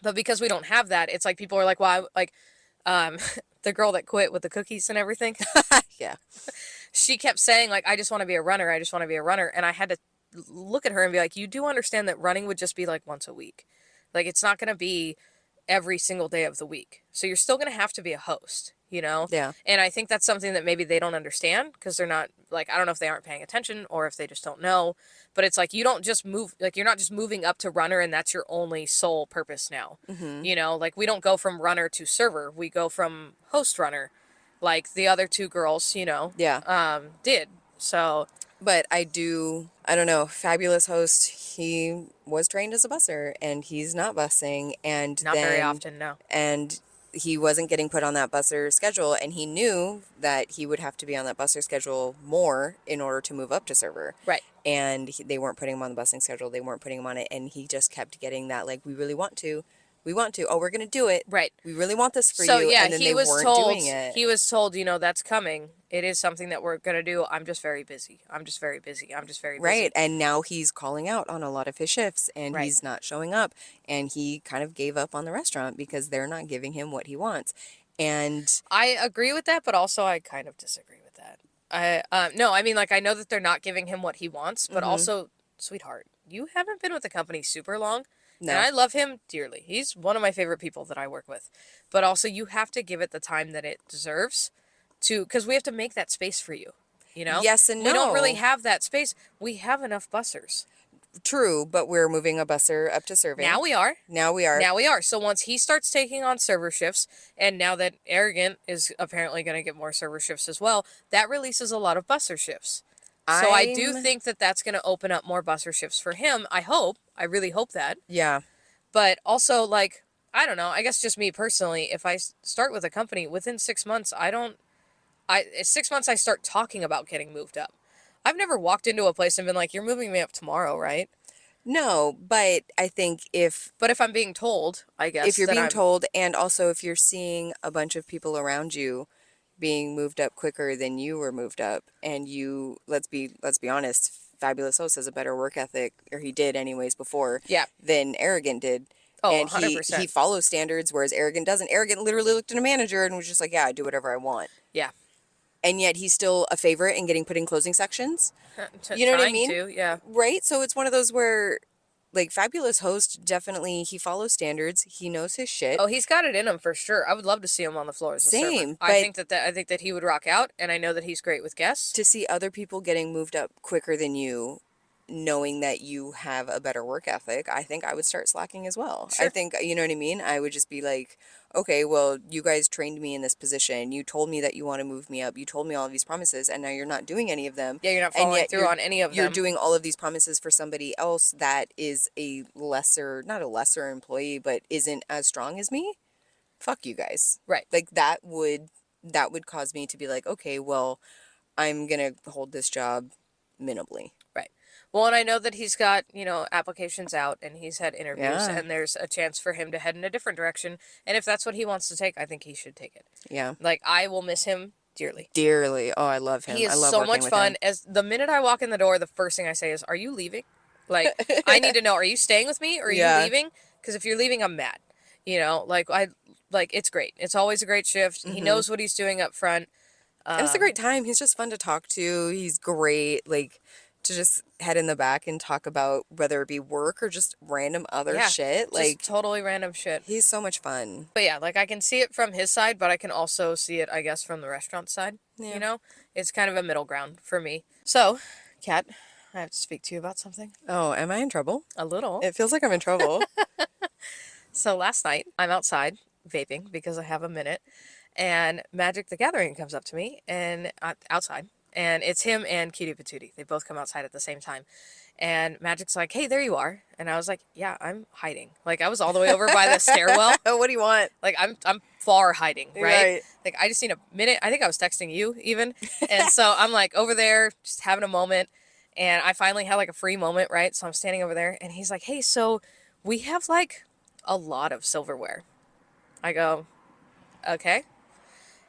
But because we don't have that, it's like people are like, well, the girl that quit with the cookies and everything. Yeah. She kept saying like, I just want to be a runner. I just want to be a runner. And I had to look at her and be like, you do understand that running would just be like once a week. Like it's not going to be every single day of the week. So you're still going to have to be a host, you know? Yeah. And I think that's something that maybe they don't understand because they're not like, I don't know if they aren't paying attention or if they just don't know, but it's like, you don't just move, like you're not just moving up to runner and that's your only sole purpose now. You know, like we don't go from runner to server. We go from host runner like the other two girls, you know, did. So, but I don't know, fabulous host, he was trained as a busser and he's not bussing and not very often, no. And he wasn't getting put on that busser schedule and he knew that he would have to be on that busser schedule more in order to move up to server. Right. And they weren't putting him on the busing schedule. They weren't putting him on it. And he just kept getting that, like, we really want to. We want to. Oh, we're going to do it. Right. We really want this for so, you. Yeah, and then he they was weren't told, doing it. He was told, you know, that's coming. It is something that we're going to do. I'm just very busy. I'm just very busy. Right. And now he's calling out on a lot of his shifts and he's not showing up. And he kind of gave up on the restaurant because they're not giving him what he wants. And I agree with that, but also I kind of disagree with that. No, I mean, like, I know that they're not giving him what he wants, but also, sweetheart, you haven't been with the company super long. No. And I love him dearly. He's one of my favorite people that I work with. But also, you have to give it the time that it deserves because we have to make that space for you, you know? Yes and no. We don't really have that space. We have enough bussers. True, but we're moving a busser up to serving. Now we are. Now we are. So once he starts taking on server shifts, and now that Arrogant is apparently going to get more server shifts as well, that releases a lot of busser shifts. So I do think that that's going to open up more busser shifts for him. I hope. I really hope that. Yeah. But also, like, I don't know. I guess just me personally, if I start with a company, within 6 months, 6 months I start talking about getting moved up. I've never walked into a place and been like, you're moving me up tomorrow, right? No, but I think But if I'm being told, I guess. If you're being told, and also if you're seeing a bunch of people around you being moved up quicker than you were moved up, and you, let's be honest, Fabulous Host has a better work ethic, or he did anyways before, than Arrogant did. Oh, and 100%. He follows standards, whereas Arrogant doesn't. Arrogant literally looked at a manager and was just like, yeah, I do whatever I want. Yeah. And yet he's still a favorite in getting put in closing sections. You know what I mean? Yeah. Right? So it's one of those where, like, Fabulous Host, definitely, he follows standards. He knows his shit. Oh, he's got it in him for sure. I would love to see him on the floor as a server. I think that he would rock out, and I know that he's great with guests. To see other people getting moved up quicker than you, knowing that you have a better work ethic, I think I would start slacking as well. Sure. I think, you know what I mean? I would just be like, okay, well, you guys trained me in this position. You told me that you want to move me up. You told me all of these promises, and now you're not doing any of them. Yeah, you're not following through on any of them. You're doing all of these promises for somebody else that is not a lesser employee, but isn't as strong as me. Fuck you guys. Right. Like, that would cause me to be like, okay, well, I'm going to hold this job minimally. Right. Well, and I know that he's got, you know, applications out and he's had interviews and there's a chance for him to head in a different direction. And if that's what he wants to take, I think he should take it. Yeah. Like, I will miss him dearly. Dearly. Oh, I love him. He is I love so working much with fun. him. As the minute I walk in the door, the first thing I say is, "Are you leaving?" Like, I need to know, are you staying with me or are you leaving? Because if you're leaving, I'm mad. You know, it's great. It's always a great shift. Mm-hmm. He knows what he's doing up front. And it's a great time. He's just fun to talk to. He's great. Like, to just head in the back and talk about whether it be work or just random other shit. Like, just totally random shit. He's so much fun. But yeah, like, I can see it from his side, but I can also see it, I guess, from the restaurant side. Yeah. You know? It's kind of a middle ground for me. So, Kat, I have to speak to you about something. Oh, am I in trouble? A little. It feels like I'm in trouble. So last night, I'm outside vaping because I have a minute. And Magic the Gathering comes up to me and outside, and it's him and Cutie Patootie. They both come outside at the same time. And Magic's like, hey, there you are. And I was like, yeah, I'm hiding. Like, I was all the way over by the stairwell. What do you want? Like, I'm far hiding, right? Like, I just need a minute. I think I was texting you even. And so I'm like over there just having a moment. And I finally had like a free moment, right? So I'm standing over there and he's like, hey, so we have like a lot of silverware. I go, okay.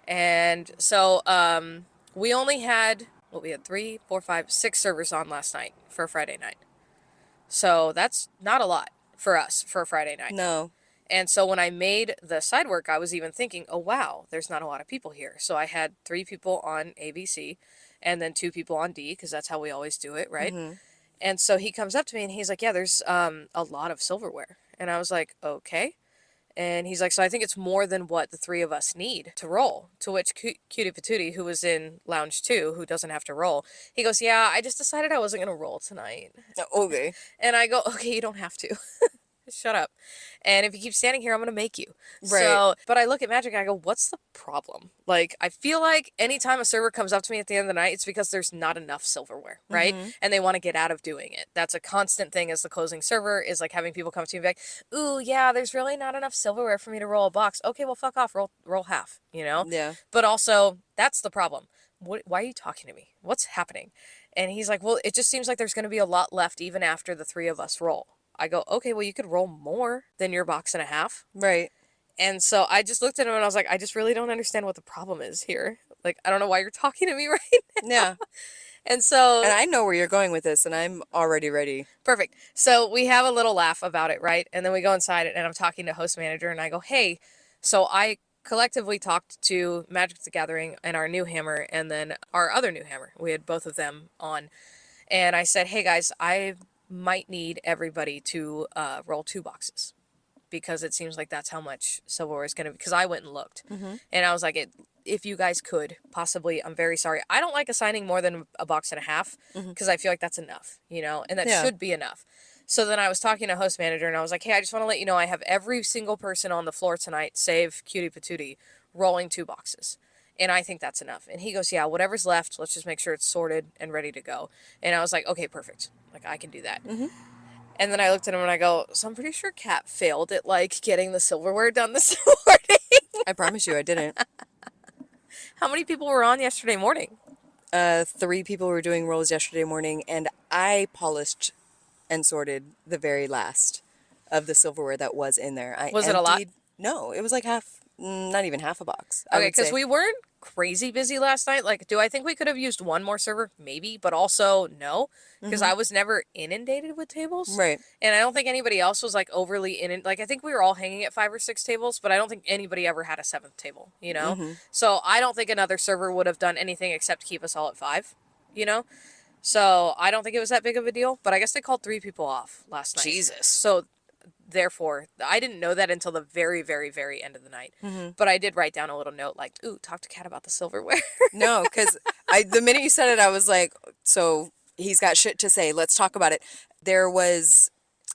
And so we only had, we had 3, 4, 5, 6 servers on last night for Friday night. So that's not a lot for us for a Friday night. No. And so when I made the side work, I was even thinking, oh, wow, there's not a lot of people here. So I had 3 people on ABC and then 2 people on D, because that's how we always do it, right? Mm-hmm. And so he comes up to me and he's like, yeah, there's a lot of silverware. And I was like, okay. And he's like, so I think it's more than what the 3 of us need to roll. To which Cutie Patootie, who was in Lounge 2, who doesn't have to roll, he goes, yeah, I just decided I wasn't going to roll tonight. Okay. And I go, okay, you don't have to. Shut up. And if you keep standing here, I'm going to make you. Right. So, but I look at Magic and I go, what's the problem? Like, I feel like anytime a server comes up to me at the end of the night, it's because there's not enough silverware, right? Mm-hmm. And they want to get out of doing it. That's a constant thing as the closing server, is like having people come to you and be like, ooh, yeah, there's really not enough silverware for me to roll a box. Okay, well, fuck off. Roll half, you know? Yeah. But also, that's the problem. Why are you talking to me? What's happening? And he's like, well, it just seems like there's going to be a lot left even after the 3 of us roll. I go, okay, well, you could roll more than your box and a half. Right. And so I just looked at him and I was like, I just really don't understand what the problem is here. Like, I don't know why you're talking to me right now. Yeah. And so... And I know where you're going with this, and I'm already ready. Perfect. So we have a little laugh about it, right? And then we go inside and I'm talking to host manager and I go, hey, so I collectively talked to Magic the Gathering and our new hammer and then our other new hammer. We had both of them on. And I said, hey, guys, I might need everybody to roll 2 boxes, because it seems like that's how much silverware is going to be, because I went and looked. Mm-hmm. And I was like, if you guys could possibly, I'm very sorry. I don't like assigning more than a box and a half, because I feel like that's enough, you know, and that should be enough. So then I was talking to host manager and I was like, hey, I just want to let you know I have every single person on the floor tonight, save Cutie Patootie, rolling 2 boxes. And I think that's enough. And he goes, yeah, whatever's left, let's just make sure it's sorted and ready to go. And I was like, okay, perfect. Like, I can do that. Mm-hmm. And then I looked at him and I go, so I'm pretty sure Kat failed at, like, getting the silverware done this morning. I promise you I didn't. How many people were on yesterday morning? 3 people were doing rolls yesterday morning, and I polished and sorted the very last of the silverware that was in there. Was it a lot? No, it was like half, not even half a box. Okay, because we weren't crazy busy last night. Like, do I think we could have used one more server? Maybe, but also no, because I was never inundated with tables. Right. And I don't think anybody else was like overly like, I think we were all hanging at 5 or 6 tables, but I don't think anybody ever had a 7th table, you know? Mm-hmm. So I don't think another server would have done anything except keep us all at 5, you know? So I don't think it was that big of a deal, but I guess they called 3 people off last night. Jesus. So therefore, I didn't know that until the very, very, very end of the night. Mm-hmm. But I did write down a little note like, ooh, talk to Kat about the silverware. No, because the minute you said it, I was like, so he's got shit to say. Let's talk about it. There was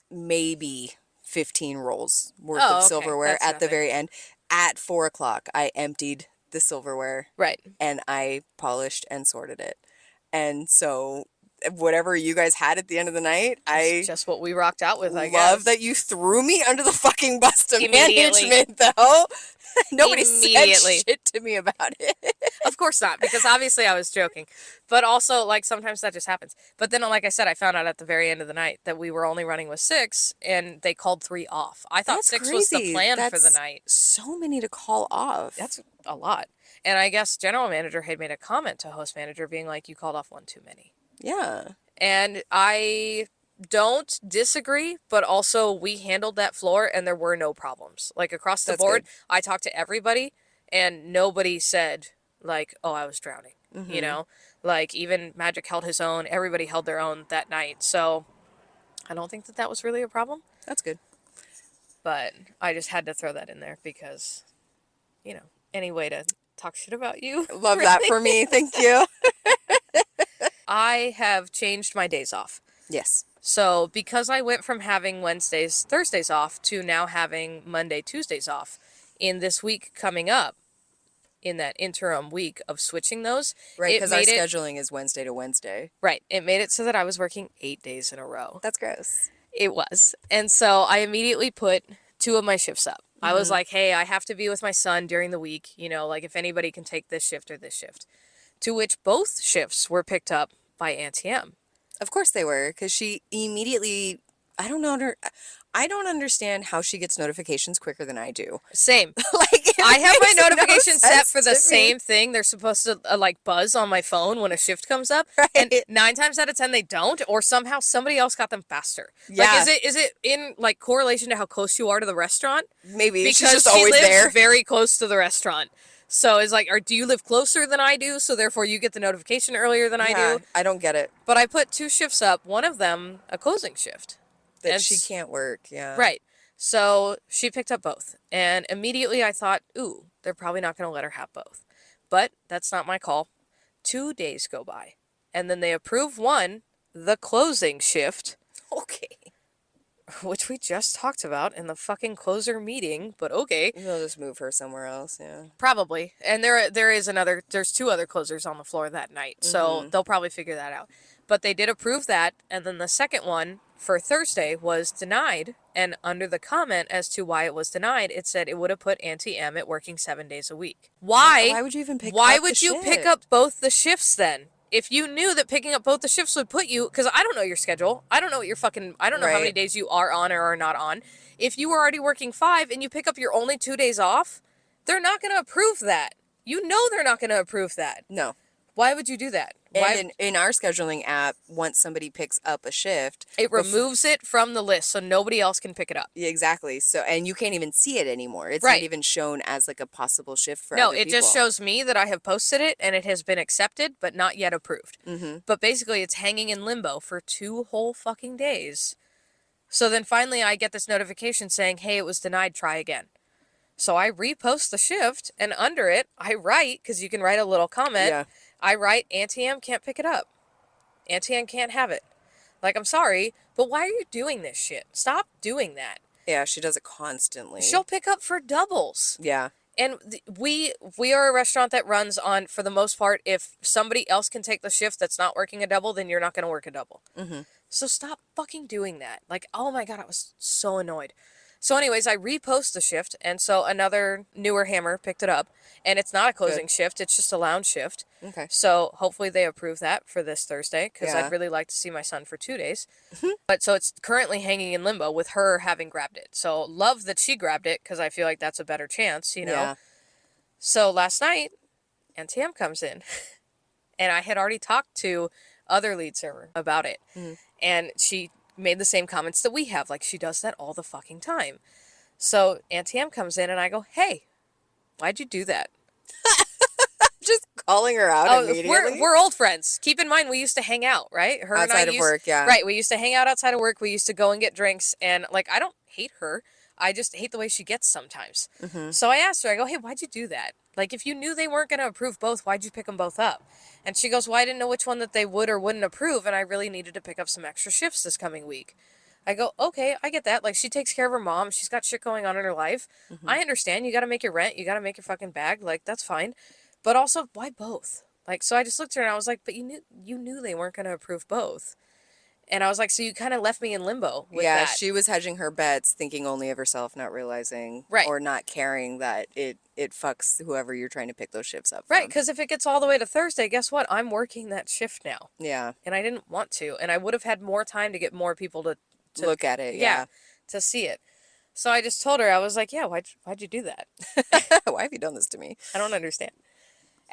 maybe 15 rolls worth of silverware at the very end. At 4 o'clock, I emptied the silverware. Right. And I polished and sorted it. And so whatever you guys had at the end of the night, it's just what we rocked out with, I guess. Love that you threw me under the fucking bus to management, though. Nobody said shit to me about it. Of course not, because obviously I was joking. But also, like, sometimes that just happens. But then, like I said, I found out at the very end of the night that we were only running with 6, and they called 3 off. I thought 6 was the plan for the night. So many to call off. That's a lot. And I guess general manager had made a comment to host manager being like, you called off 1 too many. Yeah. And I don't disagree, but also we handled that floor and there were no problems. Like, across the board, good. I talked to everybody and nobody said, like, oh, I was drowning. Mm-hmm. You know? Like, even Magic held his own. Everybody held their own that night. So I don't think that was really a problem. That's good. But I just had to throw that in there because, you know, any way to talk shit about you. Love that for me. Thank you. I have changed my days off. Yes. So because I went from having Wednesdays, Thursdays off to now having Monday, Tuesdays off, in this week coming up, in that interim week of switching those. Right, because our scheduling is Wednesday to Wednesday. Right. It made it so that I was working 8 days in a row. That's gross. It was. And so I immediately put 2 of my shifts up. I was like, hey, I have to be with my son during the week. You know, like if anybody can take this shift or this shift. To which both shifts were picked up by Auntie M. Of course they were, because she immediately, I don't understand how she gets notifications quicker than I do. Same. Like, I have my notifications set for the same thing. They're supposed to like buzz on my phone when a shift comes up. Right. And 9 times out of 10 they don't, or somehow somebody else got them faster. Yeah. Like, is it in like correlation to how close you are to the restaurant? Maybe. Because she's just always lives there. very close to the restaurant. So it's like, do you live closer than I do? So therefore you get the notification earlier than I do? I don't get it. But I put 2 shifts up, one of them a closing shift. That she can't work, yeah. Right. So she picked up both. And immediately I thought, ooh, they're probably not going to let her have both. But that's not my call. 2 days go by. And then they approve one, the closing shift. Okay. Which we just talked about in the fucking closer meeting, but okay. They'll just move her somewhere else, yeah. Probably. And there's 2 other closers on the floor that night, so they'll probably figure that out. But they did approve that, and then the second one for Thursday was denied, and under the comment as to why it was denied, it said it would have put Auntie M at working 7 days a week. Why would you even pick Why up would the you shift? pick up both the shifts then? If you knew that picking up both the shifts would put you, because I don't know your schedule. I don't know what your I don't know how many days you are on or are not on. If you were already working 5 and you pick up your only 2 days off, they're not going to approve that. You know they're not going to approve that. No. Why would you do that? And in our scheduling app, once somebody picks up a shift, it removes it from the list so nobody else can pick it up. Yeah, exactly. So, and you can't even see it anymore. It's not even shown as like a possible shift for other people. No, it just shows me that I have posted it and it has been accepted, but not yet approved. But basically, it's hanging in limbo for 2 whole fucking days. So then finally, I get this notification saying, hey, it was denied, try again. So I repost the shift, and under it, I write, because you can write a little comment. Yeah. I write, Auntie M can't pick it up. Auntie M can't have it. Like, I'm sorry, but why are you doing this shit? Stop doing that. Yeah, she does it constantly. She'll pick up for doubles. Yeah. And we are a restaurant that runs on, for the most part, if somebody else can take the shift that's not working a double, then you're not going to work a double. So stop fucking doing that. Like, oh my God, I was so annoyed. So anyways, I repost the shift, and so another newer hammer picked it up, and it's not a closing shift, it's just a lounge shift. Okay. So hopefully they approve that for this Thursday, because I'd really like to see my son for 2 days. But so it's currently hanging in limbo with her having grabbed it. So love that she grabbed it, because I feel like that's a better chance, you know? Yeah. So last night, Auntie M comes in, and I had already talked to other lead server about it, and she made the same comments that we have. Like, she does that all the fucking time. So Auntie M comes in and I go, hey, why'd you do that? Just calling her out immediately. We're old friends. Keep in mind, we used to hang out, right? Her outside and I of work, yeah. Right, we used to hang out outside of work. We used to go and get drinks. And, like, I don't hate her. I just hate the way she gets sometimes. So I asked her, I go, hey, why'd you do that? Like, if you knew they weren't going to approve both, why'd you pick them both up? And she goes, well, I didn't know which one that they would or wouldn't approve, and I really needed to pick up some extra shifts this coming week. I go, okay, I get that. Like, she takes care of her mom. She's got shit going on in her life. I understand. You got to make your rent. You got to make your fucking bag. Like, that's fine. But also, why both? Like, so I just looked at her and I was like, but you knew they weren't going to approve both. And I was like, so you kind of left me in limbo with that. Yeah, she was hedging her bets, thinking only of herself, not realizing, or not caring that it fucks whoever you're trying to pick those shifts up from. Right, because if it gets all the way to Thursday, guess what? I'm working that shift now. Yeah. And I didn't want to. And I would have had more time to get more people to look at it, yeah. To see it. So I just told her, I was like, yeah, why'd you do that? Why have you done this to me? I don't understand.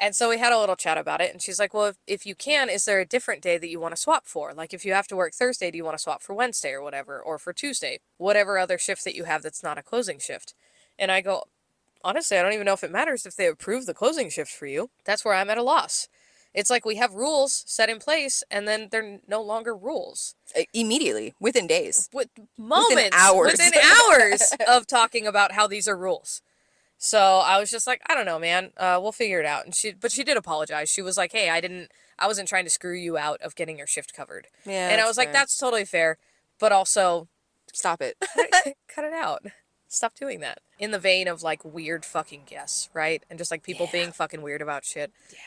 And so we had a little chat about it, and she's like, well, if you can, is there a different day that you want to swap for? Like, if you have to work Thursday, do you want to swap for Wednesday or whatever, or for Tuesday? Whatever other shift that you have that's not a closing shift. And I go, honestly, I don't even know if it matters if they approve the closing shift for you. That's where I'm at a loss. It's like we have rules set in place, and then they're no longer rules. Immediately, within days. Within hours of talking about how these are rules. So I was just like, I don't know, man. We'll figure it out. And she did apologize. She was like, hey, I wasn't trying to screw you out of getting your shift covered. Yeah. And I was like, that's totally fair. But also, stop it. Cut it out. Stop doing that. In the vein of, like, weird fucking guests, right? And just, like, people being fucking weird about shit. Yeah.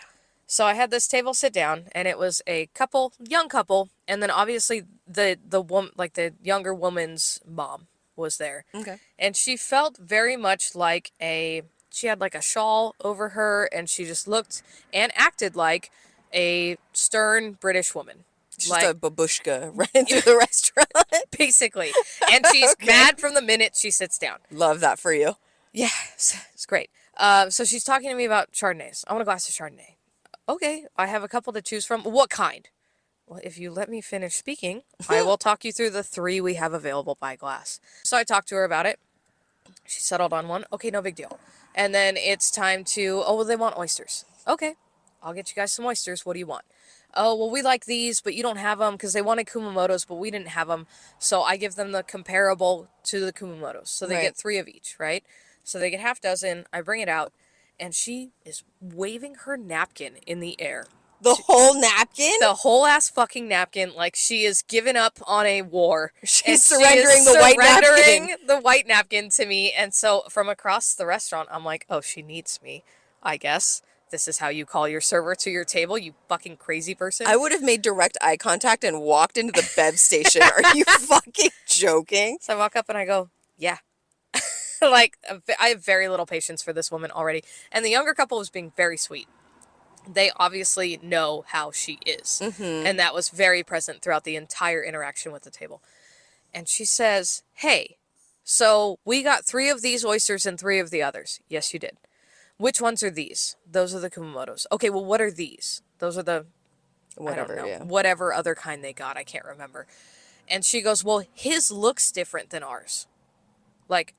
So I had this table sit down, and it was a couple, young couple, and then obviously the woman, like, the younger woman's mom was there. Okay. And she felt very much like she had, like, a shawl over her, and she just looked and acted like a stern British woman. She's like, just a babushka running through the restaurant. Basically. And she's mad from the minute she sits down. Love that for you. Yeah, it's great. So she's talking to me about Chardonnays. I want a glass of Chardonnay. Okay, I have a couple to choose from. What kind? Well, if you let me finish speaking, I will talk you through the 3 we have available by glass. So I talked to her about it. She settled on one. Okay, no big deal. And then it's time to, well, they want oysters. Okay, I'll get you guys some oysters. What do you want? Oh, well, we like these, but you don't have them because they wanted Kumamotos, but we didn't have them. So I give them the comparable to the Kumamotos. So they get 3 of each, right? So they get half dozen. I bring it out, and she is waving her napkin in the air. The whole napkin? The whole ass fucking napkin, like she is giving up on a war. She's surrendering the white napkin. The white napkin to me. And so from across the restaurant, I'm like, oh, she needs me, I guess. This is how you call your server to your table, you fucking crazy person. I would have made direct eye contact and walked into the bev station. Are you fucking joking? So I walk up and I go, yeah. Like, I have very little patience for this woman already. And the younger couple was being very sweet. They obviously know how she is. Mm-hmm. And that was very present throughout the entire interaction with the table. And she says, hey, so we got 3 of these oysters and 3 of the others. Yes, you did. Which ones are these? Those are the Kumamotos. Okay, well, what are these? Those are the, whatever, I don't know, yeah. whatever other kind they got. I can't remember. And she goes, well, his looks different than ours. Like,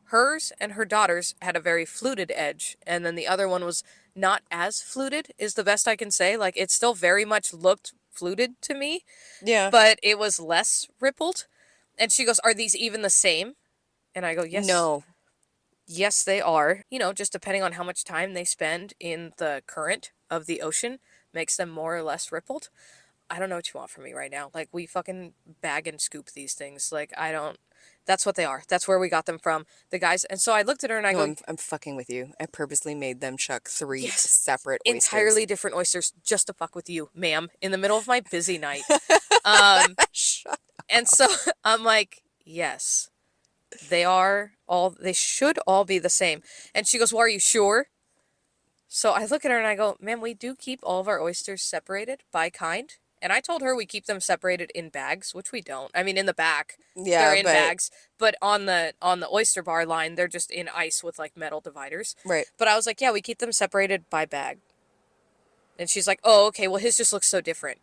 hers and her daughter's had a very fluted edge, and then the other one was not as fluted, is the best I can say. Like, it still very much looked fluted to me. Yeah. But it was less rippled. And she goes, are these even the same? And I go, yes. No. Yes, they are. You know, just depending on how much time they spend in the current of the ocean makes them more or less rippled. I don't know what you want from me right now. Like, we fucking bag and scoop these things. Like, that's what they are. That's where we got them from. The guys, and so I looked at her and I go, I'm fucking with you. I purposely made them chuck 3 separate oysters. Entirely different oysters just to fuck with you, ma'am, in the middle of my busy night. Shut up. And so I'm like, yes. They should all be the same. And she goes, well, are you sure? So I look at her and I go, ma'am, we do keep all of our oysters separated by kind. And I told her we keep them separated in bags, which we don't. I mean, in the back, they're in bags. But on the oyster bar line, they're just in ice with, like, metal dividers. Right. But I was like, yeah, we keep them separated by bag. And she's like, oh, okay, well, his just looks so different.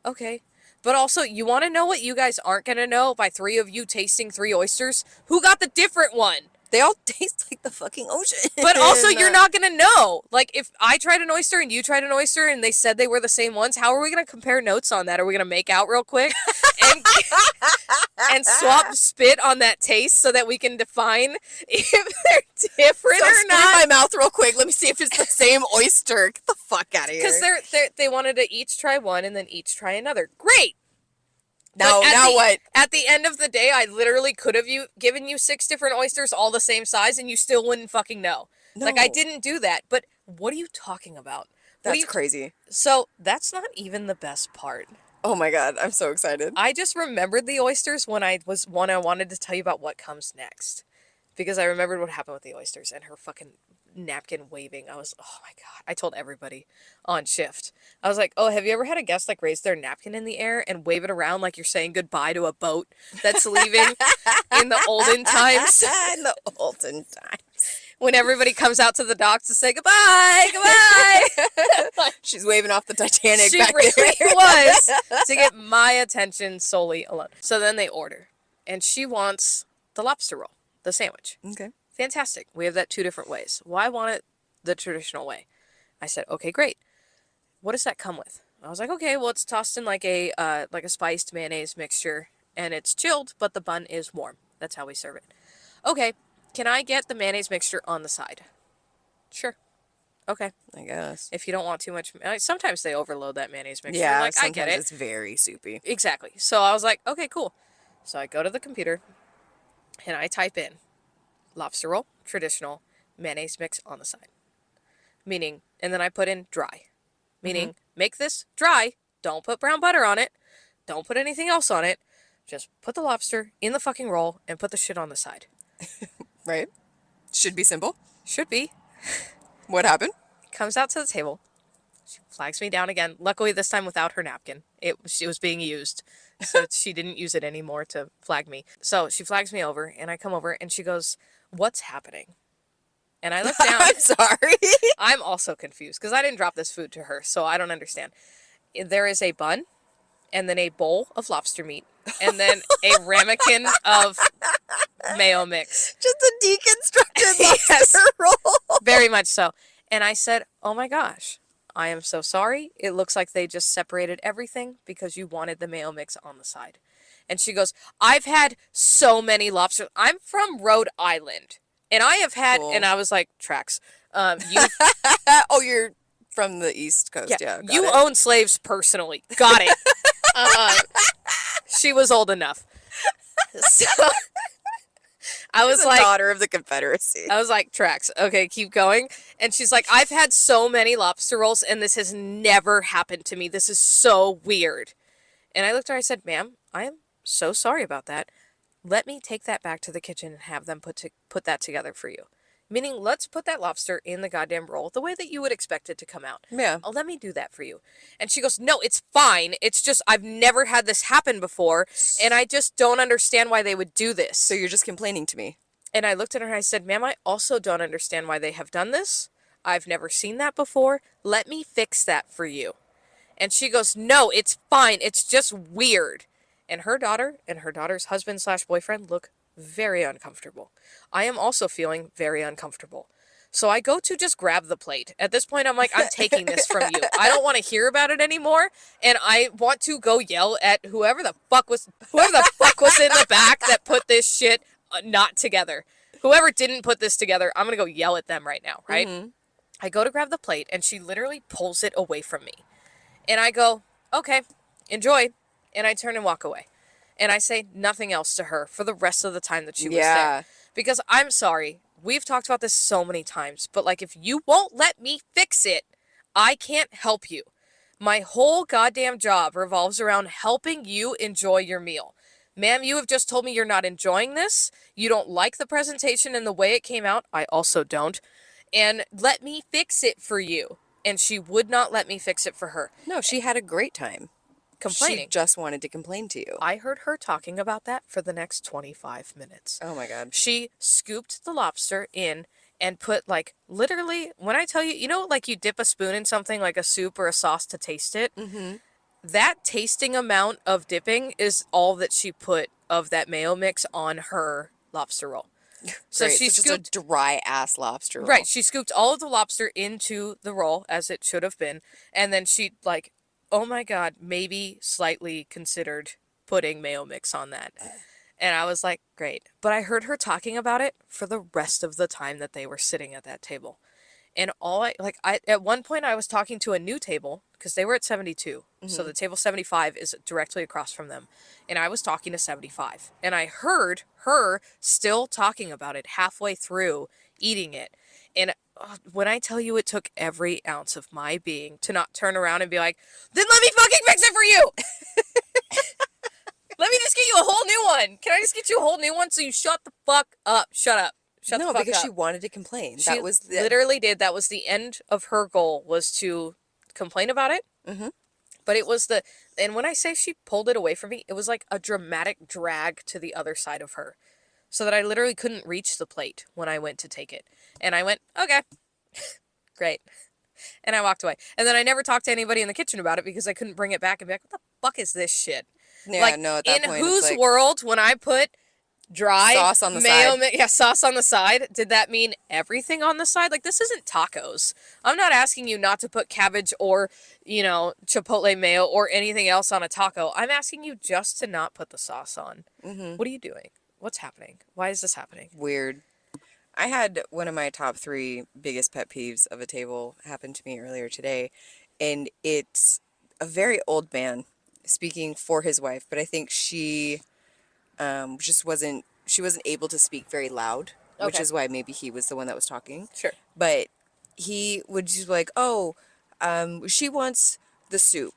Okay. But also, you want to know what you guys aren't going to know by 3 of you tasting 3 oysters? Who got the different one? They all taste like the fucking ocean. But also, you're not going to know. Like, if I tried an oyster and you tried an oyster and they said they were the same ones, how are we going to compare notes on that? Are we going to make out real quick? And swap spit on that taste so that we can define if they're different or spit not? in my mouth real quick. Let me see if it's the same oyster. Get the fuck out of here. Because they wanted to each try one and then each try another. Great! Now what? At the end of the day, I literally could have given you 6 different oysters, all the same size, and you still wouldn't fucking know. No. Like, I didn't do that. But what are you talking about? That's crazy. So, that's not even the best part. Oh my god, I'm so excited. I just remembered the oysters when I wanted to tell you about what comes next. Because I remembered what happened with the oysters and her fucking napkin waving. I was, oh my god. I told everybody on shift. I was like, oh, have you ever had a guest, like, raise their napkin in the air and wave it around like you're saying goodbye to a boat that's leaving in the olden times? In the olden times. When everybody comes out to the docks to say goodbye, goodbye. She's waving off the Titanic She back really there. was, to get my attention solely alone. So then they order. And she wants the lobster roll, the sandwich. Okay. Fantastic. We have that 2 different ways. Well, I want it the traditional way. I said, okay, great. What does that come with? I was like, okay, well, it's tossed in like a spiced mayonnaise mixture, and it's chilled, but the bun is warm. That's how we serve it. Okay, can I get the mayonnaise mixture on the side? Sure. Okay. I guess. If you don't want too much, sometimes they overload that mayonnaise mixture. Yeah, like, I get it. It's very soupy. Exactly. So I was like, okay, cool. So I go to the computer, and I type in lobster roll, traditional, mayonnaise mix on the side. Meaning, and then I put in dry. Meaning, make this dry. Don't put brown butter on it. Don't put anything else on it. Just put the lobster in the fucking roll and put the shit on the side. Right? Should be simple. Should be. What happened? Comes out to the table. She flags me down again. Luckily, this time without her napkin. It was being used. So she didn't use it anymore to flag me. So she flags me over, and I come over, and she goes, "What's happening?" And I look down. I'm sorry. I'm also confused because I didn't drop this food to her, so I don't understand. There is a bun, and then a bowl of lobster meat, and then a ramekin of mayo mix. Just a deconstructed lobster roll. Very much so. And I said, "Oh my gosh, I am so sorry. It looks like they just separated everything because you wanted the mayo mix on the side." And she goes, "I've had so many lobsters. I'm from Rhode Island. And I have had," and I was like, "Tracks. Oh, you're from the East Coast. Yeah. You own slaves personally. Got it." She was old enough. So I was like, daughter of the Confederacy. I was like, "Tracks. Okay, keep going." And she's like, "I've had so many lobster rolls and this has never happened to me. This is so weird." And I looked at her, I said, "Ma'am, I am so sorry about that. Let me take that back to the kitchen and have them put that together for you." Meaning, let's put that lobster in the goddamn roll the way that you would expect it to come out. Yeah. Oh, let me do that for you. And she goes, "No, it's fine. It's just I've never had this happen before, and I just don't understand why they would do this." So you're just complaining to me. And I looked at her and I said, "Ma'am, I also don't understand why they have done this. I've never seen that before. Let me fix that for you." And she goes, "No, it's fine. It's just weird." And her daughter and her daughter's husband/boyfriend look very uncomfortable. I am also feeling very uncomfortable. So I go to just grab the plate. At this point, I'm like, "I'm taking this from you. I don't want to hear about it anymore. And I want to go yell at whoever the fuck was in the back that put this shit not together. Whoever didn't put this together, I'm going to go yell at them right now, right?" Mm-hmm. I go to grab the plate, and she literally pulls it away from me. And I go, "Okay, enjoy." And I turn and walk away. And I say nothing else to her for the rest of the time that she was there. Because I'm sorry. We've talked about this so many times. But, like, if you won't let me fix it, I can't help you. My whole goddamn job revolves around helping you enjoy your meal. Ma'am, you have just told me you're not enjoying this. You don't like the presentation and the way it came out. I also don't. And let me fix it for you. And she would not let me fix it for her. No, she had a great time. Complaining. She just wanted to complain to you. I heard her talking about that for the next 25 minutes. Oh my God. She scooped the lobster in and put, like, literally, when I tell you, you know, like you dip a spoon in something like a soup or a sauce to taste it? Mm-hmm. That tasting amount of dipping is all that she put of that mayo mix on her lobster roll. So she scooped just a dry ass lobster roll. Right. She scooped all of the lobster into the roll as it should have been. And then she, like, oh my God, maybe slightly considered putting mayo mix on that. And I was like, great. But I heard her talking about it for the rest of the time that they were sitting at that table. And at one point I was talking to a new table because they were at 72. Mm-hmm. So the table 75 is directly across from them. And I was talking to 75. And I heard her still talking about it halfway through eating it. And when I tell you it took every ounce of my being to not turn around and be like, "Then let me fucking fix it for you." Let me just get you a whole new one. Can I just get you a whole new one so you shut the fuck up? Shut up. Shut the fuck up. No, because she wanted to complain. She literally did. That was the end of her goal, was to complain about it. Mm-hmm. But it was and when I say she pulled it away from me, it was like a dramatic drag to the other side of her. So that I literally couldn't reach the plate when I went to take it. And I went, "Okay, great." And I walked away. And then I never talked to anybody in the kitchen about it because I couldn't bring it back and be like, "What the fuck is this shit?" Yeah, like, no, at that in point, whose world, when I put dry sauce on the side. Sauce on the side, did that mean everything on the side? Like, this isn't tacos. I'm not asking you not to put cabbage or, chipotle mayo or anything else on a taco. I'm asking you just to not put the sauce on. Mm-hmm. What are you doing? What's happening? Why is this happening? Weird. I had one of my top 3 biggest pet peeves of a table happen to me earlier today, and it's a very old man speaking for his wife, but I think she wasn't able to speak very loud, which is why maybe he was the one that was talking. Sure. But he would just be like, oh, she wants the soup.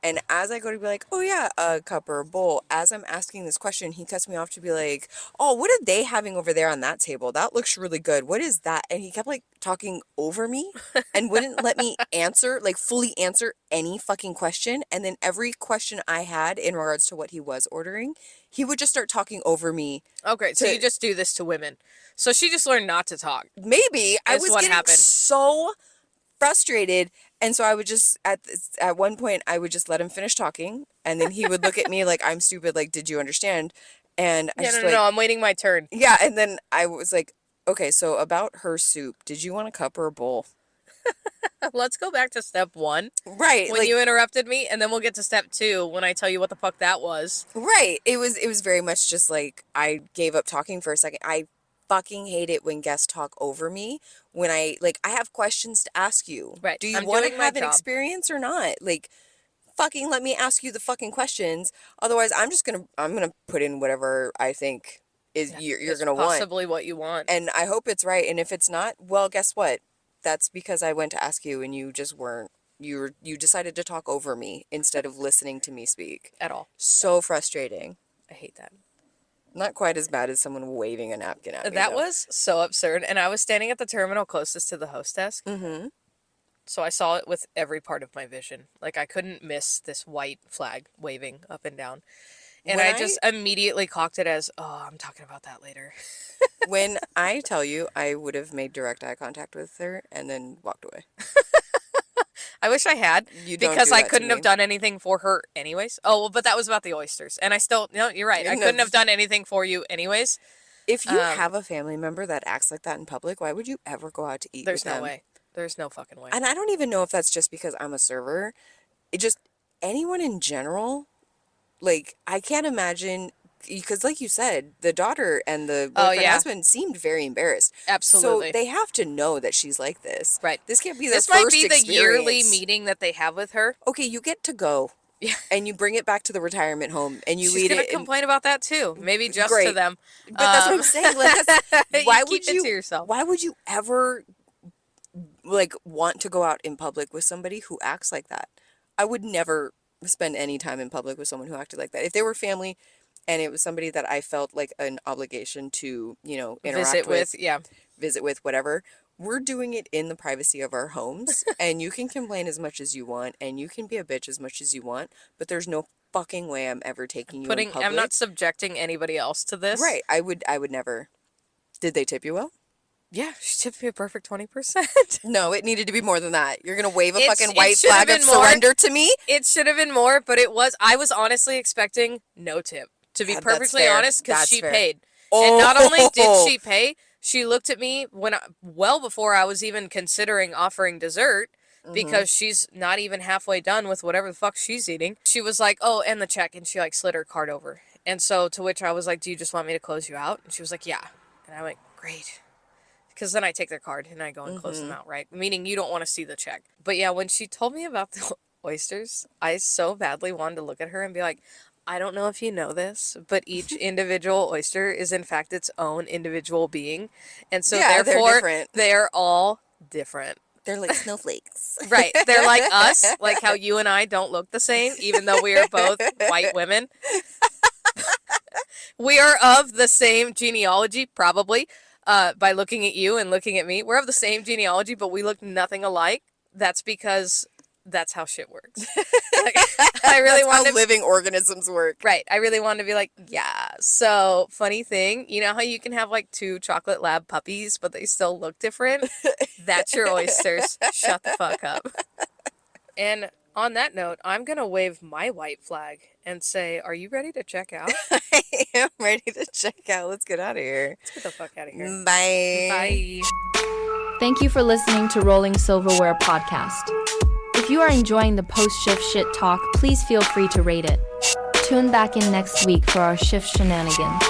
And as I go to be like, oh yeah, a cup or a bowl, as I'm asking this question, he cuts me off to be like, oh, what are they having over there on that table? That looks really good. What is that? And he kept like talking over me and wouldn't let me answer, like fully answer any fucking question. And then every question I had in regards to what he was ordering, he would just start talking over me. Okay, so you just do this to women. So she just learned not to talk. Maybe. I was getting so frustrated. And so I would just, at one point, I would just let him finish talking. And then he would look at me like, I'm stupid. Like, did you understand? And I no, I'm waiting my turn. Yeah. And then I was like, okay, so about her soup, did you want a cup or a bowl? Let's go back to step 1. Right. When you interrupted me, and then we'll get to step 2 when I tell you what the fuck that was. Right. It was very much just like, I gave up talking for a second. I fucking hate it when guests talk over me when I have questions to ask you. Right. Do you want to have an experience or not? Like, fucking let me ask you the fucking questions. Otherwise, I'm gonna put in whatever I think is you're gonna want. Possibly what you want. And I hope it's right. And if it's not, well, guess what? That's because I went to ask you and you just weren't. You decided to talk over me instead of listening to me speak. At all. So frustrating. I hate that. Not quite as bad as someone waving a napkin at me. That was so absurd. And I was standing at the terminal closest to the host desk. Mm-hmm. So I saw it with every part of my vision. Like, I couldn't miss this white flag waving up and down. And I just immediately clocked it as, oh, I'm talking about that later. When I tell you, I would have made direct eye contact with her and then walked away. I wish I had, because I couldn't have done anything for her anyways. Oh, well, but that was about the oysters. And I still, no, you're right. I couldn't have done anything for you anyways. If you have a family member that acts like that in public, why would you ever go out to eat with them? There's no way. There's no fucking way. And I don't even know if that's just because I'm a server. It just, anyone in general, like, I can't imagine, because like you said, the daughter and the boyfriend husband seemed very embarrassed. Absolutely. So they have to know that she's like this. Right. This can't be the first experience. This might be experience. the yearly meeting that they have with her. Okay, you get to go. Yeah. And you bring it back to the retirement home and you eat it. She's going to complain about that too. Maybe just to them. But that's what I'm saying. Like, why would keep it to yourself. Why would you ever like want to go out in public with somebody who acts like that? I would never spend any time in public with someone who acted like that. If they were family and it was somebody that I felt like an obligation to, interact visit with, whatever, we're doing it in the privacy of our homes. And you can complain as much as you want and you can be a bitch as much as you want, but there's no fucking way I'm ever taking you in public. I'm not subjecting anybody else to this. Right. I would never. Did they tip you well? Yeah, she tipped me a perfect 20%. No, it needed to be more than that. You're going to wave a fucking white flag of surrender to me? It should have been more, but I was honestly expecting no tip. To be perfectly honest, because she paid. Oh. And not only did she pay, she looked at me well before I was even considering offering dessert, because she's not even halfway done with whatever the fuck she's eating. She was like, oh, and the check, and she slid her card over. And so to which I was like, do you just want me to close you out? And she was like, yeah. And I went, great. Because then I take their card and I go and close them out, right? Meaning you don't want to see the check. But yeah, when she told me about the oysters, I so badly wanted to look at her and be like, I don't know if you know this, but each individual oyster is in fact its own individual being. And so therefore, they're all different. They're like snowflakes. Right. They're like us, like how you and I don't look the same, even though we are both white women. We are of the same genealogy, probably. By looking at you and looking at me, we're of the same genealogy, but we look nothing alike. That's because that's how shit works. I really want how living organisms work. Right. I really wanted to be like, yeah. So funny thing, you know how you can have 2 chocolate lab puppies, but they still look different? That's your oysters. Shut the fuck up. And on that note, I'm going to wave my white flag and say, are you ready to check out? I am ready to check out. Let's get out of here. Let's get the fuck out of here. Bye. Bye. Thank you for listening to Rolling Silverware Podcast. If you are enjoying the post-shift shit talk, please feel free to rate it. Tune back in next week for our shift shenanigans.